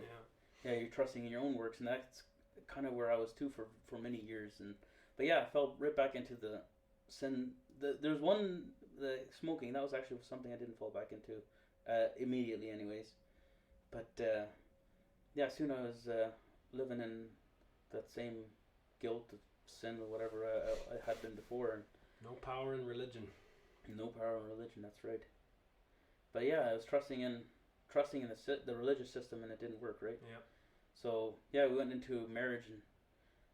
Speaker 2: Yeah, you're trusting in your own works, and that's kind of where I was too for many years. But yeah, I fell right back into the sin. There's one, the smoking, that was actually something I didn't fall back into immediately anyways. But yeah, soon I was living in that same guilt, sin, or whatever I had been before. And
Speaker 1: no power in religion.
Speaker 2: No power in religion, that's right. But yeah, I was trusting in the religious system, and it didn't work, right?
Speaker 1: Yeah.
Speaker 2: So yeah, we went into marriage, and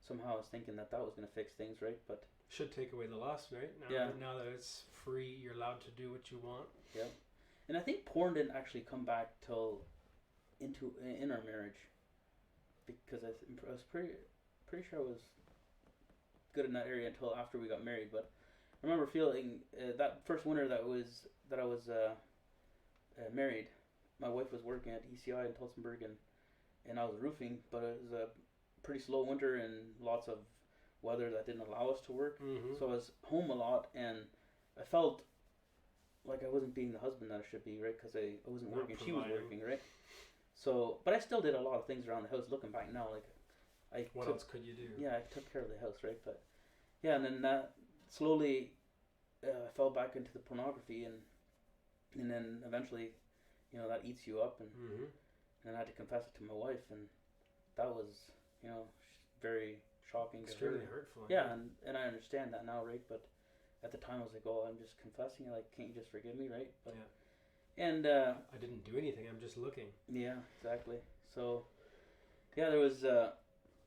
Speaker 2: somehow I was thinking that was going to fix things, right? But
Speaker 1: should take away the lust, right? Now that it's free, you're allowed to do what you want.
Speaker 2: Yeah. And I think porn didn't actually come back till in our marriage, because I was pretty sure I was good in that area until after we got married. But I remember feeling that first winter that I was married, my wife was working at ECI in Tillsonburg, and I was roofing, but it was a pretty slow winter and lots of weather that didn't allow us to work. Mm-hmm. So I was home a lot, and I felt like I wasn't being the husband that I should be, right? Because I wasn't
Speaker 1: Not
Speaker 2: working. She was
Speaker 1: providing.
Speaker 2: working, right? So, but I still did a lot of things around the house. Looking back now, like
Speaker 1: What else could you do?
Speaker 2: Yeah, I took care of the house, right? But yeah, and then that slowly I fell back into the pornography, and then eventually, you know, that eats you up,
Speaker 1: Mm-hmm.
Speaker 2: and I had to confess it to my wife, and that was, you know, very shocking.
Speaker 1: Extremely hurtful.
Speaker 2: Yeah, and I understand that now, right? But at the time, I was like, oh, I'm just confessing. Like, can't you just forgive me, right? But,
Speaker 1: yeah.
Speaker 2: And
Speaker 1: I didn't do anything. I'm just looking.
Speaker 2: yeah, exactly. So, yeah, there was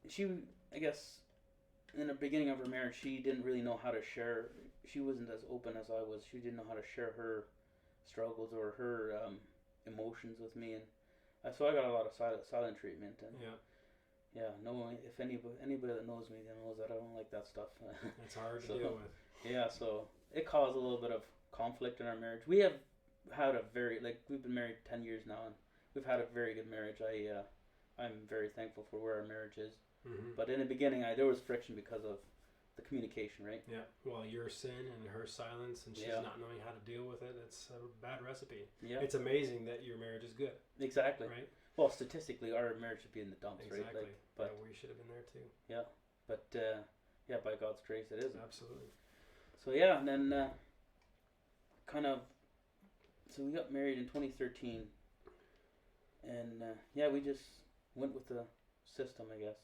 Speaker 2: she, I guess, in the beginning of her marriage, she didn't really know how to share. She wasn't as open as I was. She didn't know how to share her struggles or her emotions with me, and so I got a lot of silent treatment. And yeah, no, if anybody that knows me, they knows that I don't like that stuff.
Speaker 1: It's hard
Speaker 2: So,
Speaker 1: to deal with.
Speaker 2: Yeah, so it caused a little bit of conflict in our marriage. We have had we've been married 10 years now, and we've had a very good marriage. I'm very thankful for where our marriage is.
Speaker 1: Mm-hmm.
Speaker 2: But in the beginning, there was friction because of the communication, right?
Speaker 1: Yeah. Well, your sin and her silence, and she's
Speaker 2: Yeah.
Speaker 1: not knowing how to deal with it. It's a bad recipe.
Speaker 2: Yeah,
Speaker 1: It's amazing that your marriage is good.
Speaker 2: exactly.
Speaker 1: Right.
Speaker 2: Well, statistically, our marriage should be in the dumps,
Speaker 1: Exactly.
Speaker 2: right? Like, but
Speaker 1: yeah, we should have been there too.
Speaker 2: but yeah, by God's grace, it isn't.
Speaker 1: Absolutely.
Speaker 2: So yeah, and then so we got married in 2013, and yeah, we just went with the system, I guess.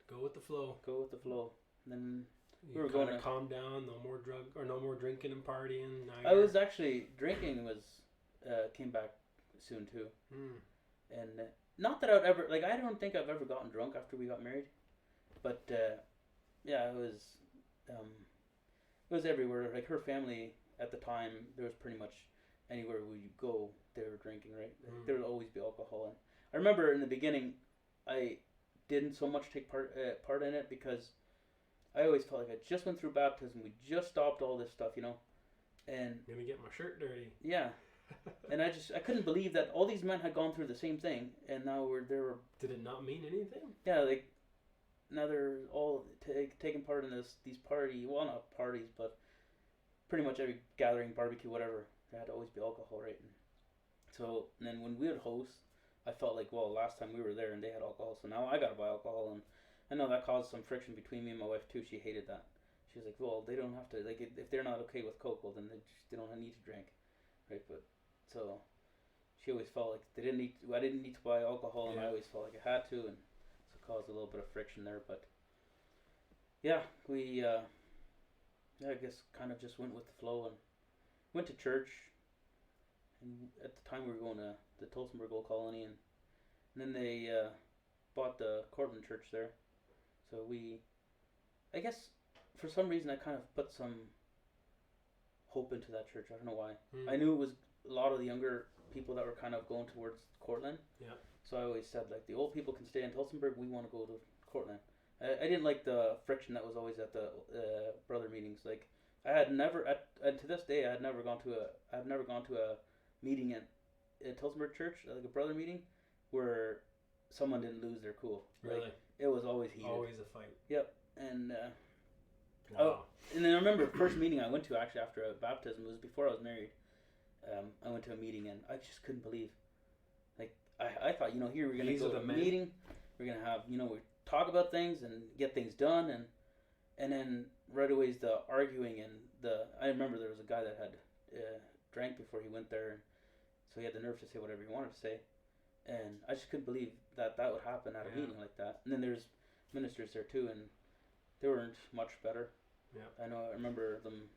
Speaker 1: Go with the flow.
Speaker 2: Go with the flow. And then
Speaker 1: You
Speaker 2: were
Speaker 1: kind
Speaker 2: going
Speaker 1: of
Speaker 2: to-
Speaker 1: calm down. No more no more drinking and partying. Now
Speaker 2: I was actually drinking came back soon too, and not that I've ever I don't think I've ever gotten drunk after we got married, but yeah, it was everywhere. Like her family at the time, there was pretty much anywhere we go, they were drinking, right? There would always be alcohol. And I remember in the beginning, I didn't so much take part in it because I always felt like I just went through baptism. We just stopped all this stuff, you know, and
Speaker 1: Let me get my shirt dirty.
Speaker 2: yeah, and I couldn't believe that all these men had gone through the same thing, and now they were
Speaker 1: Did it not mean anything?
Speaker 2: yeah, like now they're all taking part in these not parties, but pretty much every gathering, barbecue, whatever, there had to always be alcohol, right? And then when we would host, I felt like, well, last time we were there and they had alcohol, so now I gotta buy alcohol, and I know that caused some friction between me and my wife too. She hated that. She was like, well, they don't have to, like, if they're not okay with Coke, well, then they don't need to drink, right? But so she always felt like I didn't need to buy alcohol, and
Speaker 1: Yeah.
Speaker 2: I always felt like I had to, and so it caused a little bit of friction there. But yeah, we I guess kind of just went with the flow and went to church. And at the time we were going to the Tolstenberg Old Colony, and then they bought the Cortland Church there. So I guess for some reason I kind of put some hope into that church. I don't know why. I knew it was a lot of the younger people that were kind of going towards Cortland.
Speaker 1: Yeah.
Speaker 2: So I always said, like, the old people can stay in Tolstenberg, we want to go to Cortland. I didn't like the friction that was always at the brother meetings. Like, I had never to this day I've never gone to a meeting at Tolstenberg Church, like a brother meeting, where someone didn't lose their cool.
Speaker 1: Really?
Speaker 2: Like, it was always heated.
Speaker 1: Always a fight.
Speaker 2: Yep. And
Speaker 1: Wow.
Speaker 2: and then I remember the first meeting I went to actually after a baptism, it was before I was married. I went to a meeting and I just couldn't believe. Like, I thought, you know, here we're gonna
Speaker 1: These
Speaker 2: go
Speaker 1: are
Speaker 2: to
Speaker 1: the
Speaker 2: a
Speaker 1: men?
Speaker 2: meeting, we're gonna have, you know, we talk about things and get things done, and then right away is the arguing and I remember there was a guy that had drank before he went there, and so he had the nerve to say whatever he wanted to say, and I just couldn't believe that would happen at a
Speaker 1: Yeah.
Speaker 2: meeting like that. And then there's ministers there too, and they weren't much better.
Speaker 1: Yeah.
Speaker 2: I remember them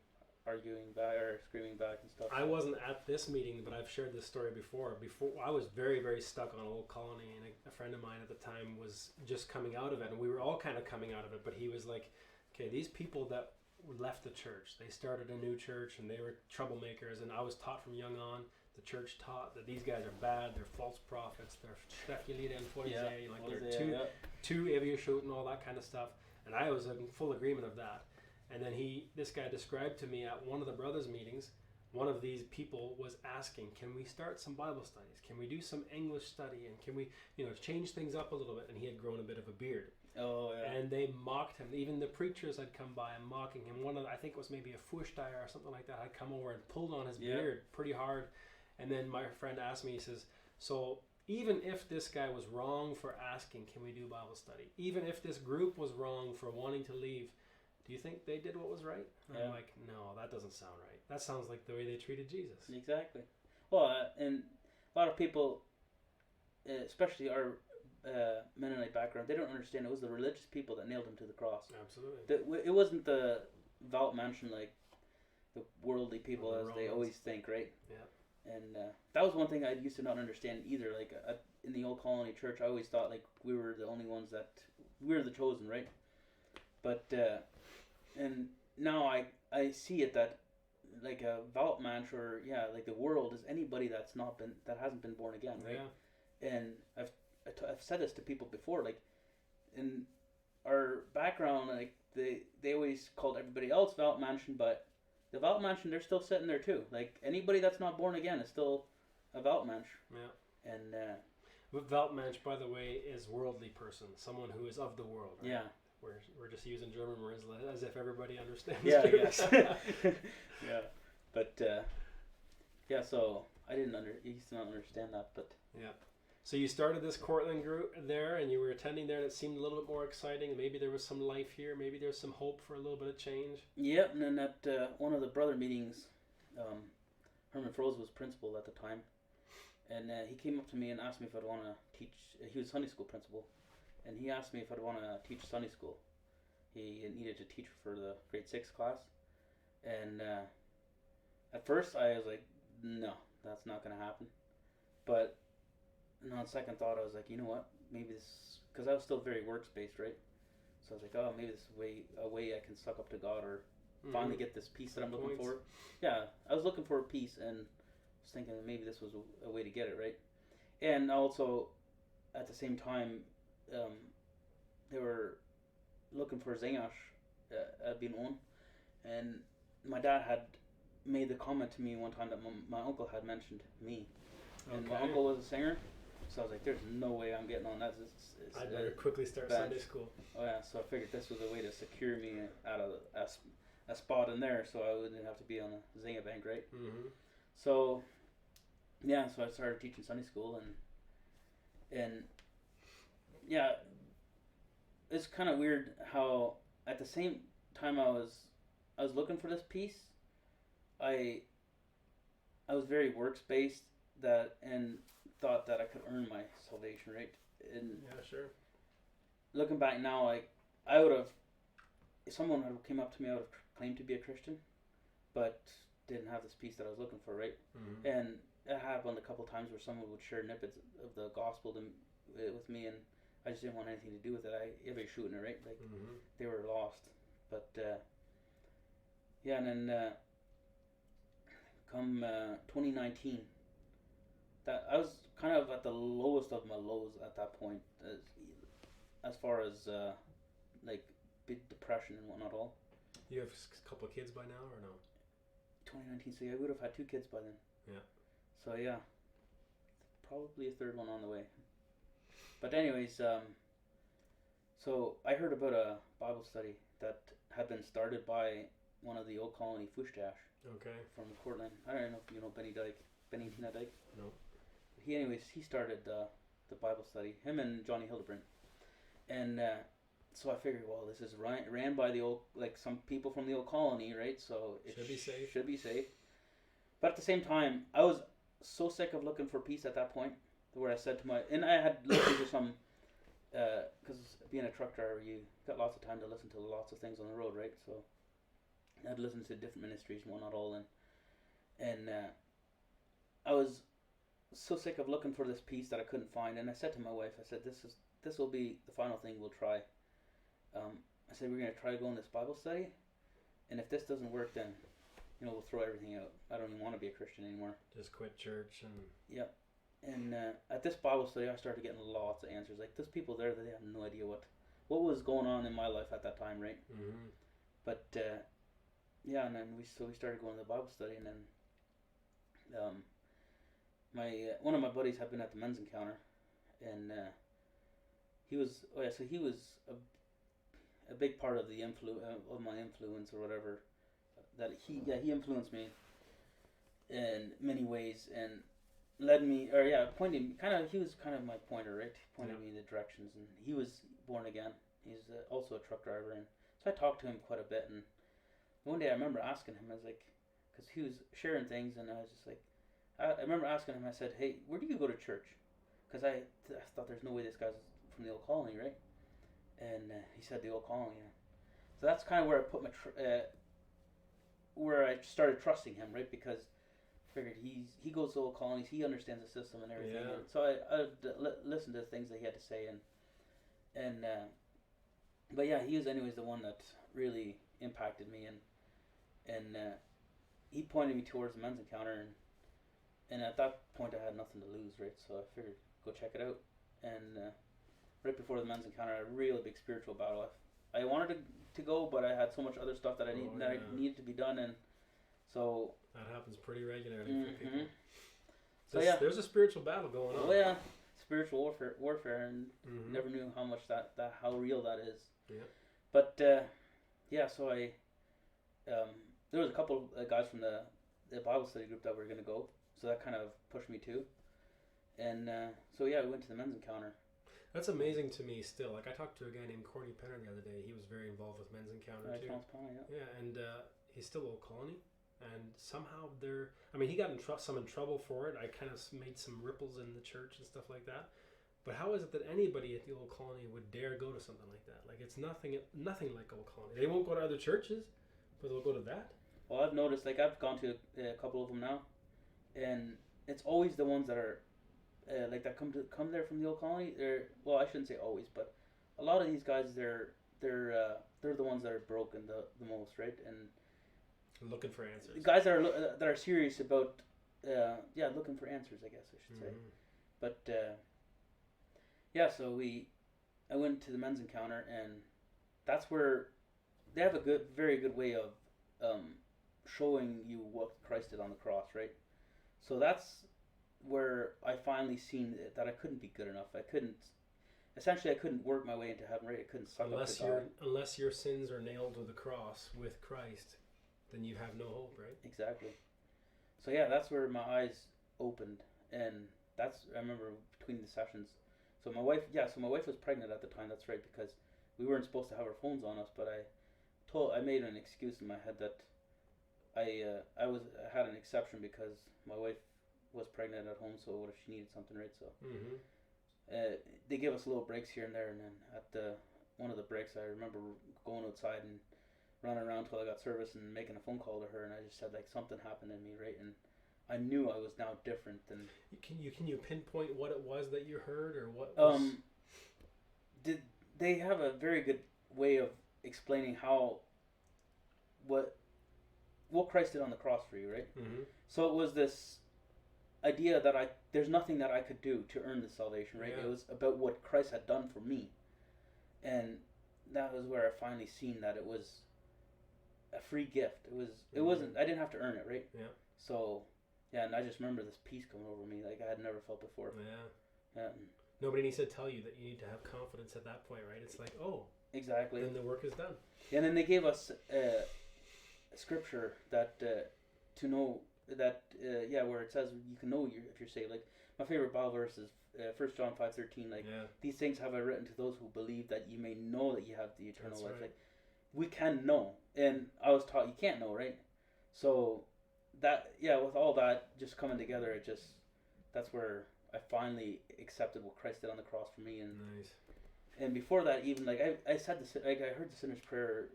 Speaker 2: arguing back or screaming back and stuff.
Speaker 1: I wasn't at this meeting, but I've shared this story before. Before I was very, very stuck on Old Colony, and a friend of mine at the time was just coming out of it, and we were all kind of coming out of it. But he was like, "Okay, these people that left the church, they started a new church, and they were troublemakers." And I was taught from young on, the church taught that these guys are bad, they're false prophets, they're speculate and foisé, like they're too aviation and all that kind of stuff. And I was in full agreement of that. And then this guy described to me at one of the brothers' meetings, one of these people was asking, can we start some Bible studies? Can we do some English study? And can we, change things up a little bit? And he had grown a bit of a beard.
Speaker 2: Oh, yeah.
Speaker 1: And they mocked him. Even the preachers had come by and mocking him. I think it was maybe a Furchteier or something like that, had come over and pulled on his beard pretty hard. And then my friend asked me, he says, so even if this guy was wrong for asking, can we do Bible study? Even if this group was wrong for wanting to leave, do you think they did what was right? And I'm like, no, that doesn't sound right. That sounds like the way they treated Jesus.
Speaker 2: Exactly. Well, and a lot of people, especially our Mennonite background, they don't understand it was the religious people that nailed him to the cross.
Speaker 1: Absolutely.
Speaker 2: It wasn't the Valt Mansion, like the worldly people, as they always think, right?
Speaker 1: Yeah.
Speaker 2: And that was one thing I used to not understand either. Like in the old colony church, I always thought like we were the only ones we were the chosen, right? But and now I see it that like a Valt Mansion, or like the world is anybody that hasn't been born again, right? Yeah. And I've said this to people before, like in our background, like they always called everybody else Valt Mansion, but the Valt Mansion, they're still sitting there too. Like anybody that's not born again is still a Valt Mansion.
Speaker 1: Yeah.
Speaker 2: And
Speaker 1: Valt Mansion, by the way, is worldly person, someone who is of the world. Right? Yeah. We're just using German words as if everybody understands.
Speaker 2: Yeah, I guess. Yeah, but so I used to not understand that, but
Speaker 1: yeah. So you started this Cortland group there, and you were attending there, and it seemed a little bit more exciting. Maybe there was some life here. Maybe there's some hope for a little bit of change.
Speaker 2: Yep, and then at one of the brother meetings, Herman Froese was principal at the time, and he came up to me and asked me if I'd want to teach. He was Sunday school principal, and he asked me if I'd want to teach Sunday school. He needed a teacher for the grade 6 class, and at first I was like, no, that's not going to happen. But on second thought, I was like, you know what? Maybe this, because I was still very works based, right? So I was like, oh, maybe this is a way I can suck up to God, or finally get this peace that I'm looking for. Yeah, I was looking for a peace, and was thinking that maybe this was a way to get it, right? And also, at the same time, they were looking for Zengash at being on, and my dad had made the comment to me one time that my uncle had mentioned me, and my uncle was a singer. So I was like, there's no way I'm getting on that.
Speaker 1: I better quickly start Sunday school.
Speaker 2: Oh yeah, so I figured this was a way to secure me out of a spot in there, so I wouldn't have to be on a Zinga bank, right? Mm-hmm. So yeah, so I started teaching Sunday school, and yeah, it's kind of weird how at the same time I was looking for this peace, I was very works based and thought that I could earn my salvation, right? And
Speaker 1: yeah, sure.
Speaker 2: Looking back now, I would have, if someone had came up to me, I would have claimed to be a Christian, but didn't have this peace that I was looking for, right? Mm-hmm. And it happened a couple times where someone would share snippets of the gospel with me, and I just didn't want anything to do with it. Everybody shooting it, right? Like they were lost, but yeah. And then come 2019. That I was kind of at the lowest of my lows at that point, as far as like big depression and whatnot. All.
Speaker 1: You have a couple of kids by now, or no?
Speaker 2: 2019, so yeah, I would have had 2 kids by then.
Speaker 1: Yeah.
Speaker 2: So yeah, probably a third one on the way. But anyways, so I heard about a Bible study that had been started by one of the old colony Furchteier.
Speaker 1: Okay.
Speaker 2: From Cortland. I don't know if you know Benny Tina Dyke.
Speaker 1: No.
Speaker 2: He started the Bible study. Him and Johnny Hildebrand. And so I figured, well, this is ran by the old, like some people from the old colony, right? So it should be safe. But at the same time, I was so sick of looking for peace at that point, where I said and I had listened to some, because being a truck driver, you got lots of time to listen to lots of things on the road, right? So I'd listen to different ministries and whatnot all, and I was so sick of looking for this peace that I couldn't find, and I said to my wife, I said, this will be the final thing we'll try. I said, we're going to try to go on this Bible study, and if this doesn't work, then we'll throw everything out. I don't even want to be a Christian anymore.
Speaker 1: Just quit church and
Speaker 2: yep. And at this Bible study, I started getting lots of answers. Like, there's people there that they have no idea what was going on in my life at that time, right? Mm-hmm. But yeah, and then we started going to the Bible study, and then one of my buddies had been at the men's encounter, and he was a big part of the of my influence or whatever. That he influenced me in many ways and led me, or pointed me, he was kind of my pointer, right? He pointed me in the directions, and he was born again. He's also a truck driver, and so I talked to him quite a bit. And one day I remember asking him, I was like, because he was sharing things, and I was just like, I remember asking him, I said, hey, where do you go to church? Because I thought there's no way this guy's from the old colony, right? And he said the old colony. Yeah. So that's kind of where I put my where I started trusting him, right? Because I figured he goes to old colonies, he understands the system and everything.
Speaker 1: Yeah.
Speaker 2: And so I listened to the things that he had to say, and but yeah, he was anyways the one that really impacted me, and he pointed me towards the men's encounter, and at that point I had nothing to lose, right? So I figured go check it out, and right before the men's encounter, I had a really big spiritual battle. I wanted to go, but I had so much other stuff that I needed to be done, and so
Speaker 1: that happens pretty regularly for people.
Speaker 2: So
Speaker 1: there's a spiritual battle going on.
Speaker 2: Oh yeah, spiritual warfare, and never knew how much that how real that is.
Speaker 1: Yeah.
Speaker 2: But so I there was a couple of guys from the Bible study group that were going to go, so that kind of pushed me too. And so we went to the men's encounter.
Speaker 1: That's amazing to me still. Like I talked to a guy named Corny Penner the other day. He was very involved with men's encounter too. Yeah, and he's still old colony. And somehow he got in trouble for it. I kind of made some ripples in the church and stuff like that. But how is it that anybody at the old colony would dare go to something like that? Like it's nothing like old colony. They won't go to other churches, but they'll go to that. Well,
Speaker 2: I've noticed, like I've gone to a couple of them now, and it's always the ones that are like that come there from the old colony. Well, I shouldn't say always, but a lot of these guys they're the ones that are broken the most, right? And
Speaker 1: looking for answers.
Speaker 2: The guys that are serious about looking for answers, I guess I should say. But so I went to the men's encounter, and that's where they have a very good way of showing you what Christ did on the cross, right? So that's where I finally seen that I couldn't be good enough. I couldn't work my way into heaven, right? I couldn't suck up to God.
Speaker 1: Unless your sins are nailed to the cross with Christ, then you have no hope, right?
Speaker 2: Exactly. So that's where my eyes opened, and I remember between the sessions. So my wife was pregnant at the time. That's right, because we weren't supposed to have our phones on us, but I made an excuse in my head that I had an exception because my wife was pregnant at home. So what if she needed something, right? So they give us little breaks here and there, and then at one of the breaks, I remember going outside and running around till I got service and making a phone call to her, and I just said like something happened in me, right? And I knew I was now different than.
Speaker 1: Can you pinpoint what it was that you heard, or what?
Speaker 2: Did they have a very good way of explaining what Christ did on the cross for you, right? So it was this idea that there's nothing that I could do to earn the salvation, right? It was about what Christ had done for me, and that was where I finally seen that it was a free gift. It wasn't. I didn't have to earn it, right?
Speaker 1: Yeah.
Speaker 2: So and I just remember this peace coming over me like I had never felt before.
Speaker 1: Yeah. Nobody needs to tell you that you need to have confidence at that point, right? It's like, oh,
Speaker 2: exactly.
Speaker 1: Then the work is done.
Speaker 2: And then they gave us a scripture that to know that where it says you can know if you're saved. Like my favorite Bible verse is 1 John 5:13. Like these things have I written to those who believe that you may know that you have the eternal life.
Speaker 1: Right.
Speaker 2: Like we can know, and I was taught you can't know, right? So that with all that just coming together, that's where I finally accepted what Christ did on the cross for me. And
Speaker 1: nice. And
Speaker 2: before that, even like I said I heard the sinner's prayer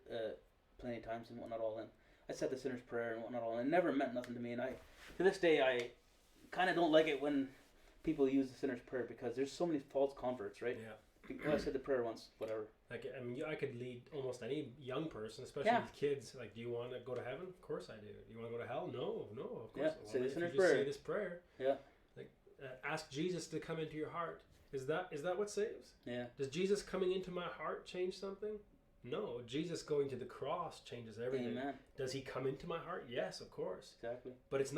Speaker 2: plenty of times and whatnot all, and I said the sinner's prayer and whatnot all, and it never meant nothing to me. And to this day I kind of don't like it when people use the sinner's prayer because there's so many false converts, right?
Speaker 1: Yeah.
Speaker 2: Well, I said the prayer once, whatever.
Speaker 1: Like I could lead almost any young person, especially with kids. Like, do you want to go to heaven? Of course I do. Do you want to go to hell? No, of course.
Speaker 2: Yeah. Say the sinner's
Speaker 1: prayer.
Speaker 2: Say
Speaker 1: this prayer.
Speaker 2: Yeah.
Speaker 1: Like, ask Jesus to come into your heart. Is that what saves?
Speaker 2: Yeah.
Speaker 1: Does Jesus coming into my heart change something? No, Jesus going to the cross changes everything.
Speaker 2: Amen.
Speaker 1: Does he come into my heart? Yes, of course.
Speaker 2: Exactly.
Speaker 1: But I'm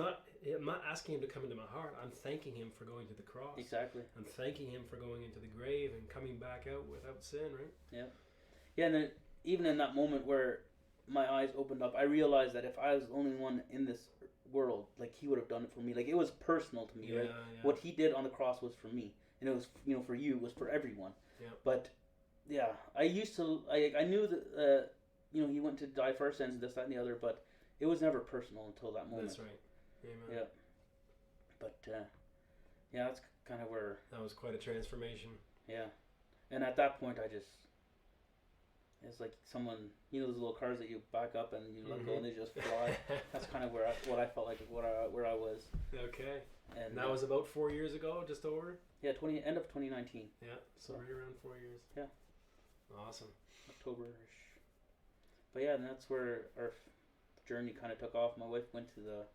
Speaker 1: not asking him to come into my heart. I'm thanking him for going to the cross.
Speaker 2: Exactly.
Speaker 1: I'm thanking him for going into the grave and coming back out without sin, right?
Speaker 2: Yeah. Yeah, and then even in that moment where my eyes opened up, I realized that if I was the only one in this world, like, he would have done it for me. Like, it was personal to me, right?
Speaker 1: Yeah.
Speaker 2: What he did on the cross was for me. And it was, for you, it was for everyone.
Speaker 1: Yeah.
Speaker 2: But, yeah, I knew that, he went to die for our sins and this, that, and the other, but it was never personal until that moment.
Speaker 1: That's right. Amen.
Speaker 2: Yeah. But, that's kind of where...
Speaker 1: That was quite a transformation.
Speaker 2: Yeah. And at that point, it's like someone, those little cars that you back up and you let go and they just fly. That's kind of what I felt like, where I was.
Speaker 1: Okay.
Speaker 2: And
Speaker 1: that was about 4 years ago, just over?
Speaker 2: Yeah, end of 2019.
Speaker 1: Yeah, so right around 4 years.
Speaker 2: Yeah.
Speaker 1: Awesome.
Speaker 2: October-ish. But yeah, and that's where our journey kind of took off. My wife went to the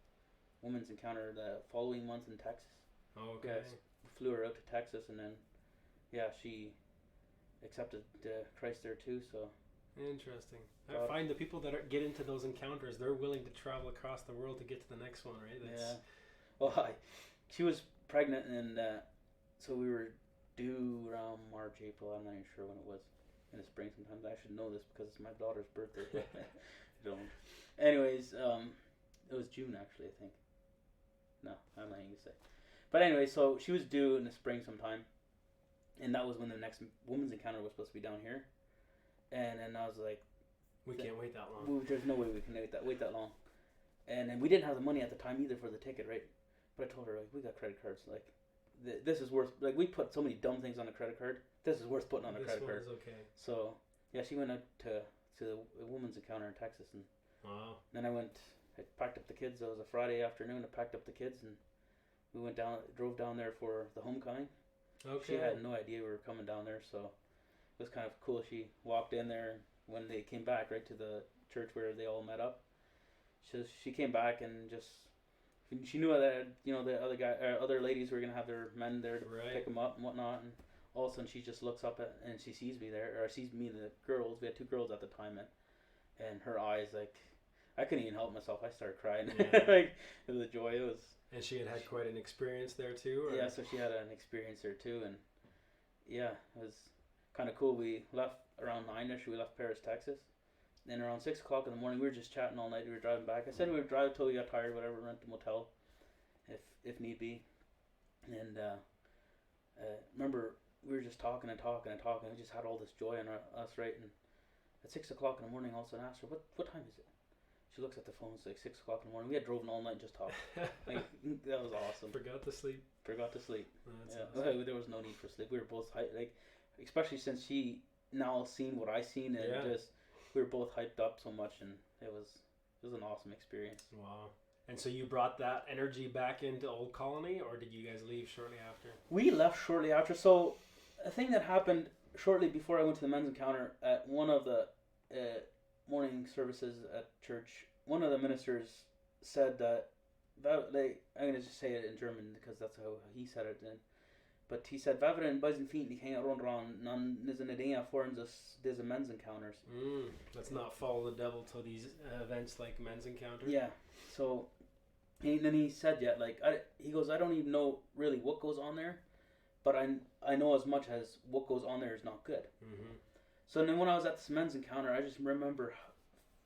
Speaker 2: women's encounter the following month in Texas.
Speaker 1: Oh, okay.
Speaker 2: Yeah, flew her out to Texas, and then, she accepted Christ there too, so.
Speaker 1: Interesting. I find the people that get into those encounters, they're willing to travel across the world to get to the next one, right?
Speaker 2: Yeah. Well, she was pregnant, and so we were due around March, April. I'm not even sure when it was. In the spring sometimes. I should know this because it's my daughter's birthday, but I don't. Anyways, it was June actually, I think. No, I'm not even gonna say. But anyway, so she was due in the spring sometime, and that was when the next women's encounter was supposed to be down here. And then I was like,
Speaker 1: we can't wait that long.
Speaker 2: There's no way we can wait that long. And then we didn't have the money at the time either for the ticket, right? But I told her, like, we got credit cards. Like, this is worth, like, we put so many dumb things on a credit card. This is worth putting on a credit card.
Speaker 1: This one is okay.
Speaker 2: So, yeah, she went out to the women's encounter in Texas. And
Speaker 1: wow.
Speaker 2: Then I packed up the kids. It was a Friday afternoon. I packed up the kids and we drove down there for the homecoming. Okay. She had no idea we were coming down there, so it was kind of cool. She walked in there when they came back, right, to the church where they all met up. She came back and she knew that, the other ladies were going to have their men there to pick them up and whatnot, and all of a sudden she just looks up and she sees me there, or sees me and the girls. We had 2 girls at the time, and her eyes, like, I couldn't even help myself. I started crying.
Speaker 1: Yeah.
Speaker 2: Like, it was a joy. It was.
Speaker 1: And she had quite an experience there too? Or?
Speaker 2: Yeah, so she had an experience there too, and yeah, it was kind of cool. We left around 9ish. We left Paris, Texas. Then around 6 o'clock in the morning, we were just chatting all night. We were driving back. I said we would drive until we got tired, whatever, rent a motel, if need be. And remember, we were just talking and talking and talking. We just had all this joy in us, right? And at 6 o'clock in the morning, all of a sudden I asked her, what time is it? She looks at the phone. It's like 6 o'clock in the morning. We had driven all night and just talked. Like, that was awesome.
Speaker 1: Forgot to sleep.
Speaker 2: Yeah.
Speaker 1: Awesome.
Speaker 2: There was no need for sleep. We were both like, especially since she now seen what I seen, and just we were both hyped up so much, and it was an awesome experience.
Speaker 1: Wow. And so you brought that energy back into Old Colony, or did you guys leave shortly after?
Speaker 2: We left shortly after. So a thing that happened shortly before I went to the men's encounter, at one of the morning services at church, one of the ministers said that, I'm going to just say it in German because that's how he said it then. But he said, "We hebben in buiten vrienden die gingen rondgaan, dan is een dingen voor deze men's encounters."
Speaker 1: Let's not follow the devil to these events like men's encounters.
Speaker 2: Yeah. So, and then he said, he goes, "I don't even know really what goes on there, but I know as much as what goes on there is not good."
Speaker 1: Mm-hmm.
Speaker 2: So then when I was at this men's encounter, I just remember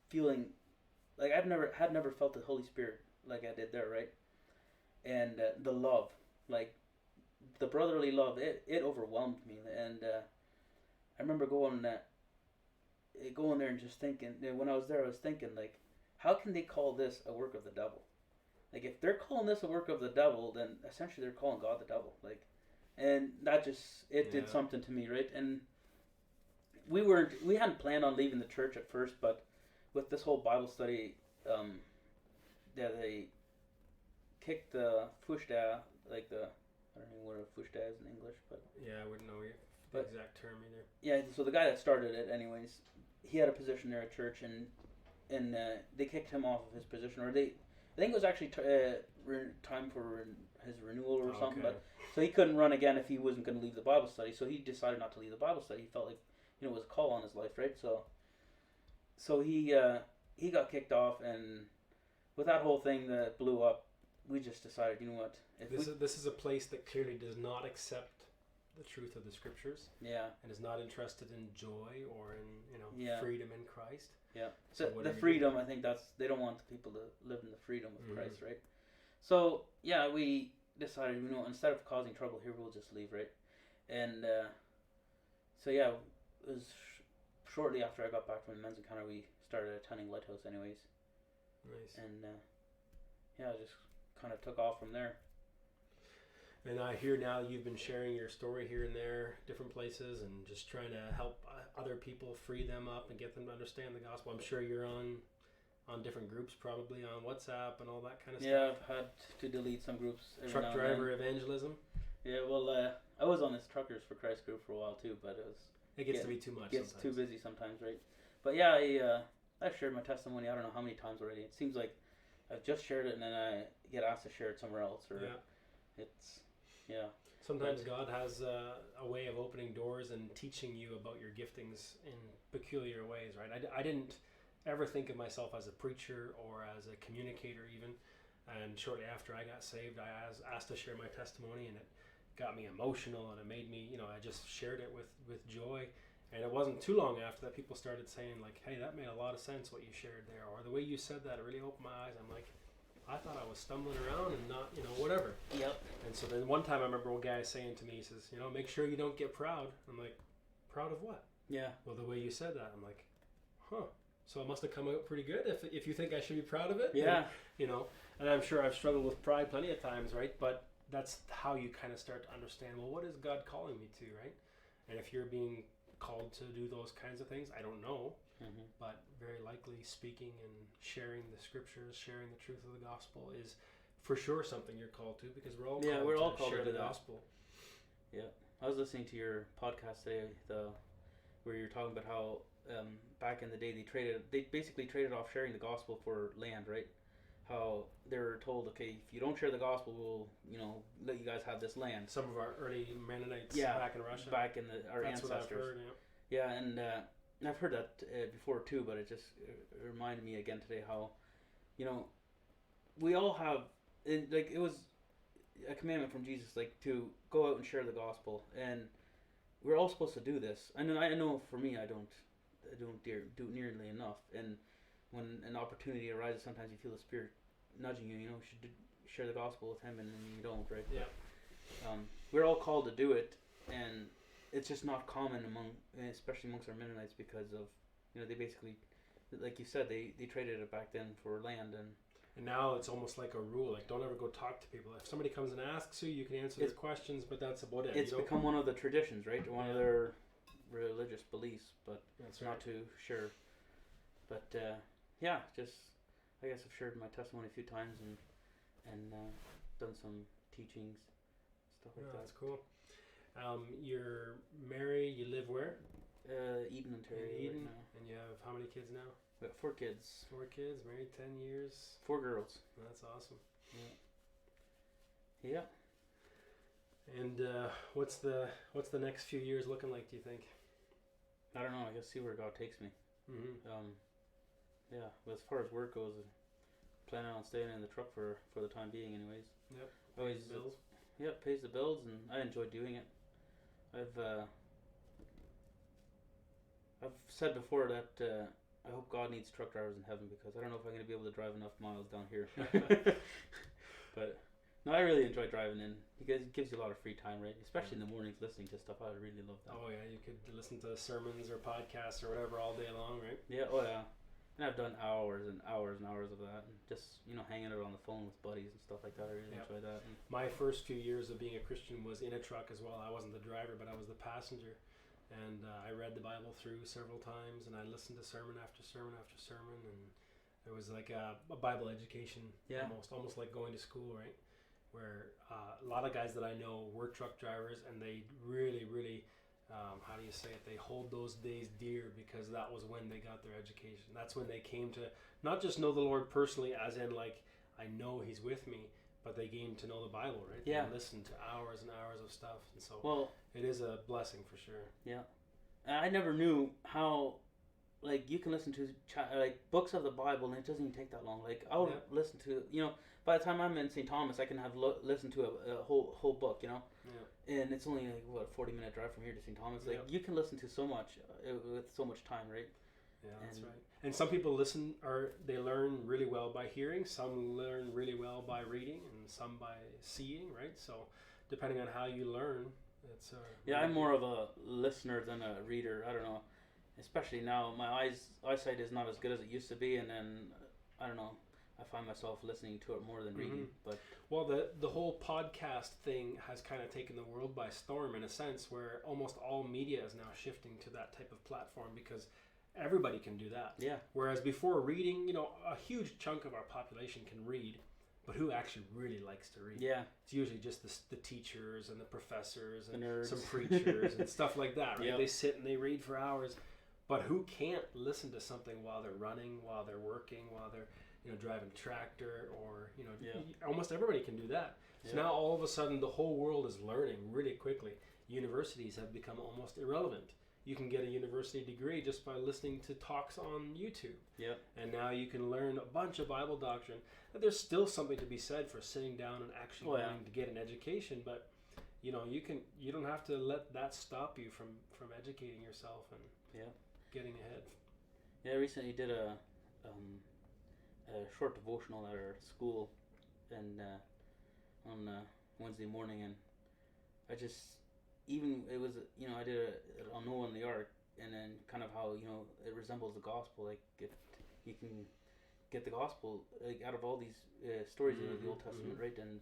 Speaker 2: feeling like had never felt the Holy Spirit like I did there, right? And the love, like the brotherly love, it overwhelmed me. And I remember going there and just thinking, when I was there, I was thinking, like, how can they call this a work of the devil? Like, if they're calling this a work of the devil, then essentially they're calling God the devil. Like, and that just, did something to me, right? And we hadn't planned on leaving the church at first, but with this whole Bible study, they kicked the fushda, like I don't know what a fushda is in English, but
Speaker 1: yeah, I wouldn't know the exact term either.
Speaker 2: Yeah, so the guy that started it, anyways, he had a position there at church, and they kicked him off of his position, or I think it was actually time for his renewal or something, but so he couldn't run again if he wasn't going to leave the Bible study. So he decided not to leave the Bible study. He felt like it was a call on his life, right? So so he got kicked off, and with that whole thing that blew up, we just decided, you know what?
Speaker 1: This is a place that clearly does not accept the truth of the scriptures.
Speaker 2: Yeah.
Speaker 1: And is not interested in joy or in
Speaker 2: Yeah.
Speaker 1: freedom in Christ.
Speaker 2: Yeah.
Speaker 1: So
Speaker 2: the freedom, I think they don't want people to live in the freedom of Christ, right? So yeah, we decided, you know, instead of causing trouble here, we'll just leave, right? And so yeah, it was shortly after I got back from the men's encounter, we started attending Lighthouse, anyways.
Speaker 1: Nice.
Speaker 2: And yeah, just kind of took off from there.
Speaker 1: And I hear now you've been sharing your story here and there, different places, and just trying to help other people, free them up and get them to understand the gospel. I'm sure you're on different groups, probably on WhatsApp and all that kind of stuff.
Speaker 2: Yeah, I've had to delete some groups.
Speaker 1: Truck driver evangelism.
Speaker 2: Yeah, well, I was on this Truckers for Christ group for a while too, but
Speaker 1: it gets to be too much.
Speaker 2: Gets too busy sometimes, right? But yeah, I've shared my testimony. I don't know how many times already. It seems like I've just shared it and then I get asked to share it somewhere else, or it's. Yeah.
Speaker 1: Sometimes God has a way of opening doors and teaching you about your giftings in peculiar ways, right? I didn't ever think of myself as a preacher or as a communicator even. And shortly after I got saved, I was asked to share my testimony, and it got me emotional, and it made me, I just shared it with joy. And it wasn't too long after that people started saying, like, hey, that made a lot of sense what you shared there, or the way you said that, it really opened my eyes. I'm like, I thought I was stumbling around and not, whatever.
Speaker 2: Yep.
Speaker 1: And so then one time I remember one guy saying to me, he says, make sure you don't get proud. I'm like, proud of what?
Speaker 2: Yeah.
Speaker 1: Well, the way you said that, I'm like, huh. So it must have come out pretty good if you think I should be proud of it.
Speaker 2: Yeah.
Speaker 1: And I'm sure I've struggled with pride plenty of times, right? But that's how you kind of start to understand, well, what is God calling me to, right? And if you're being called to do those kinds of things, I don't know. Mm-hmm. But very likely speaking and sharing the scriptures, sharing the truth of the gospel is for sure something you're called to, because we're all called to share the gospel.
Speaker 2: Yeah. I was listening to your podcast today, where you're talking about how back in the day they basically traded off sharing the gospel for land, right? How they were told, okay, if you don't share the gospel, we'll let you guys have this land.
Speaker 1: Some of our early Mennonites back in Russia,
Speaker 2: back in our
Speaker 1: That's
Speaker 2: ancestors.
Speaker 1: What I've heard,
Speaker 2: yeah, and I've heard that before too, but it just reminded me again today how, we all have, it was a commandment from Jesus, like, to go out and share the gospel, and we're all supposed to do this. I know for me, I don't do it nearly enough, and when an opportunity arises, sometimes you feel the Spirit nudging you, should share the gospel with him, and then you don't, right?
Speaker 1: Yeah.
Speaker 2: We're all called to do it, and it's just not common especially amongst our Mennonites, because of, they basically, like you said, they traded it back then for land,
Speaker 1: and now it's almost like a rule, like, don't ever go talk to people. If somebody comes and asks you, you can answer their questions, but that's about it.
Speaker 2: It's become one of the traditions, right? One of their religious beliefs, but
Speaker 1: that's
Speaker 2: not to share. But yeah, just I guess I've shared my testimony a few times and done some teachings, stuff like that.
Speaker 1: That's cool. You're married. You live where?
Speaker 2: Eden, Ontario.
Speaker 1: Eden,
Speaker 2: right now.
Speaker 1: And you have how many kids now?
Speaker 2: We got 4 kids.
Speaker 1: 4 kids, married 10 years.
Speaker 2: 4 girls.
Speaker 1: That's awesome.
Speaker 2: Yeah.
Speaker 1: And what's the next few years looking like, do you think?
Speaker 2: I don't know. I guess see where God takes me.
Speaker 1: Mm-hmm.
Speaker 2: Yeah. But as far as work goes, planning on staying in the truck for the time being, anyways.
Speaker 1: Yep.
Speaker 2: Always
Speaker 1: bills.
Speaker 2: Yep, pays the bills, and I enjoy doing it. I've said before that I hope God needs truck drivers in heaven, because I don't know if I'm going to be able to drive enough miles down here. But no, I really enjoy driving in, because it gives you a lot of free time, right? Especially in the mornings, listening to stuff. I really love that.
Speaker 1: Oh yeah, you could listen to sermons or podcasts or whatever all day long, right?
Speaker 2: Yeah. Oh yeah. And I've done hours and hours and hours of that, and just hanging out on the phone with buddies and stuff like that. I really enjoy that. And
Speaker 1: my first few years of being a Christian was in a truck as well. I wasn't the driver, but I was the passenger, and I read the Bible through several times, and I listened to sermon after sermon after sermon, and it was like a Bible education, almost like going to school, right? Where a lot of guys that I know were truck drivers, and they really, really. How do you say it? They hold those days dear, because that was when they got their education. That's when they came to not just know the Lord personally, as in like, I know He's with me, but they came to know the Bible, right?
Speaker 2: Yeah.
Speaker 1: They listened to hours and hours of stuff, and so it is a blessing for sure.
Speaker 2: Yeah, I never knew how like you can listen to like books of the Bible, and it doesn't even take that long. Like I'll listen to, by the time I'm in St. Thomas, I can have listen to a whole book, and it's only like what, a 40-minute drive from here to St. Thomas. Like you can listen to so much with so much time, right?
Speaker 1: Yeah, that's right. And some people listen, or they learn really well by hearing. Some learn really well by reading, and some by seeing, right? So depending on how you learn, it's
Speaker 2: I'm more of a listener than a reader. I don't know. Especially now, my eyesight is not as good as it used to be, and then I don't know. I find myself listening to it more than reading. But
Speaker 1: the whole podcast thing has kind of taken the world by storm in a sense, where almost all media is now shifting to that type of platform because everybody can do that.
Speaker 2: Yeah.
Speaker 1: Whereas before reading, a huge chunk of our population can read, but who actually really likes to read?
Speaker 2: Yeah.
Speaker 1: It's usually just the teachers and the professors and
Speaker 2: nerds.
Speaker 1: Some preachers and stuff like that, right?
Speaker 2: Yep.
Speaker 1: They sit and they read for hours. But who can't listen to something while they're running, while they're working, while they're driving a tractor, or almost everybody can do that. So now all of a sudden the whole world is learning really quickly. Universities have become almost irrelevant. You can get a university degree just by listening to talks on YouTube.
Speaker 2: Yep.
Speaker 1: And now you can learn a bunch of Bible doctrine. But there's still something to be said for sitting down and actually wanting to get an education. But you don't have to let that stop you from educating yourself and getting ahead.
Speaker 2: Yeah, I recently did a short devotional at our school, and on Wednesday morning, and I just it was I did it on Noah and the Ark, and then kind of how it resembles the gospel. Like if you can get the gospel like out of all these stories in the Old Testament, right? And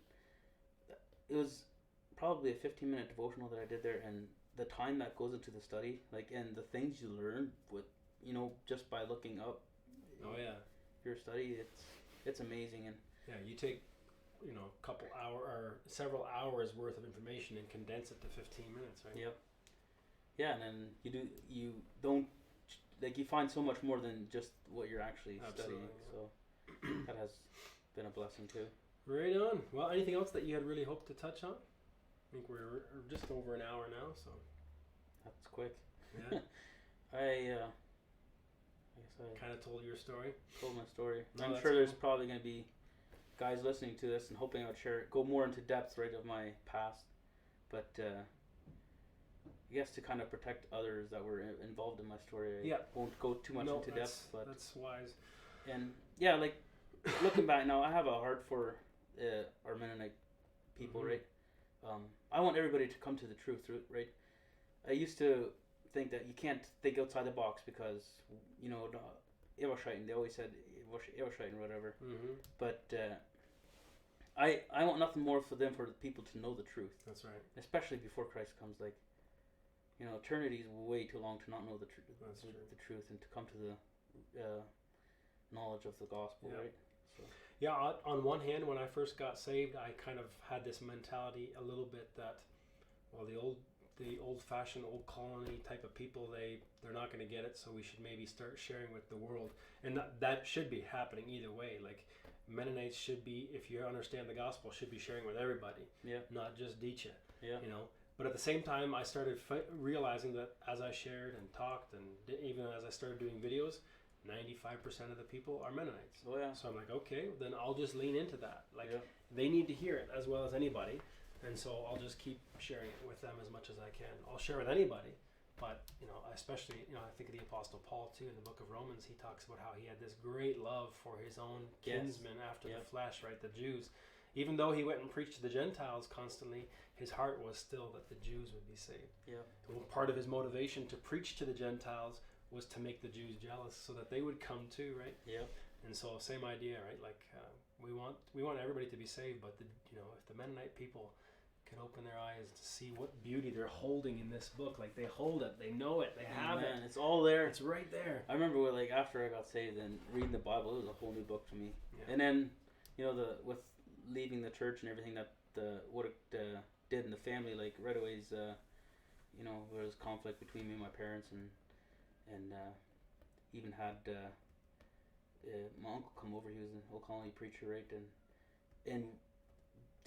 Speaker 2: it was probably a 15-minute devotional that I did there, and the time that goes into the study, like, and the things you learn with just by looking up your study, it's amazing. And
Speaker 1: you take a couple hour or several hours worth of information and condense it to 15 minutes, right?
Speaker 2: Yep. Yeah, and then you don't like, you find so much more than just what you're actually studying. So that has been a blessing too.
Speaker 1: Right on. Well, anything else that you had really hoped to touch on? I think we're just over an hour now, so
Speaker 2: that's quick.
Speaker 1: Yeah.
Speaker 2: I guess I
Speaker 1: kind of told your story.
Speaker 2: Told my story.
Speaker 1: No,
Speaker 2: I'm sure there's probably going to be guys listening to this and hoping I would go more into depth, right, of my past. But I guess to kind of protect others that were involved in my story, I won't go too much into depth. But
Speaker 1: that's wise.
Speaker 2: And like looking back now, I have a heart for our Mennonite people, right? I want everybody to come to the truth, right? I used to think that you can't think outside the box because, Eberscheiden, they always said Eberscheiden, whatever. But I want nothing more for the people to know the truth.
Speaker 1: That's right.
Speaker 2: Especially before Christ comes. Like, eternity is way too long to not know the truth and to come to the knowledge of the gospel, right? So.
Speaker 1: Yeah, on one hand, when I first got saved, I kind of had this mentality a little bit that, well, the old-fashioned, old colony type of people, they're not going to get it, so we should maybe start sharing with the world. And that should be happening either way. Like, Mennonites should be, if you understand the gospel, should be sharing with everybody, not just Dicha, But at the same time, I started realizing that as I shared and talked, and even as I started doing videos, 95% of the people are Mennonites.
Speaker 2: Oh, yeah.
Speaker 1: So I'm like, okay, then I'll just lean into that. Like, they need to hear it as well as anybody. And so I'll just keep sharing it with them as much as I can. I'll share with anybody. But, especially, I think of the Apostle Paul, too, in the book of Romans. He talks about how he had this great love for his own kinsmen after the flesh, right, the Jews. Even though he went and preached to the Gentiles constantly, his heart was still that the Jews would be saved. Yeah. And part of his motivation to preach to the Gentiles was to make the Jews jealous so that they would come too, right? Yeah. And so same idea, right? Like we want everybody to be saved, but if the Mennonite people can open their eyes to see what beauty they're holding in this book, like they hold it, they know it, they have it.
Speaker 2: It's all there.
Speaker 1: It's right there.
Speaker 2: I remember after I got saved and reading the Bible, it was a whole new book to me. Yeah. And then with leaving the church and everything that what it did in the family, like right away, there was conflict between me and my parents, and even had my uncle come over. He was an Old Colony preacher, right? And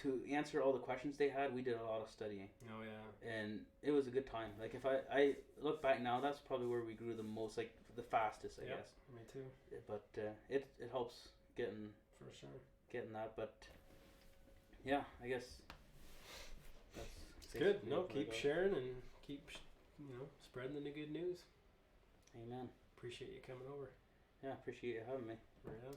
Speaker 2: to answer all the questions they had, we did a lot of studying.
Speaker 1: Oh yeah.
Speaker 2: And it was a good time. Like if I look back now, that's probably where we grew the most, like the fastest, I guess.
Speaker 1: Me too.
Speaker 2: But it helps getting
Speaker 1: for sure
Speaker 2: that. But yeah, I guess that's
Speaker 1: it's good. No, keep sharing and keep spreading the good news.
Speaker 2: Amen.
Speaker 1: Appreciate you coming over.
Speaker 2: Yeah, appreciate you having me.
Speaker 1: Right on.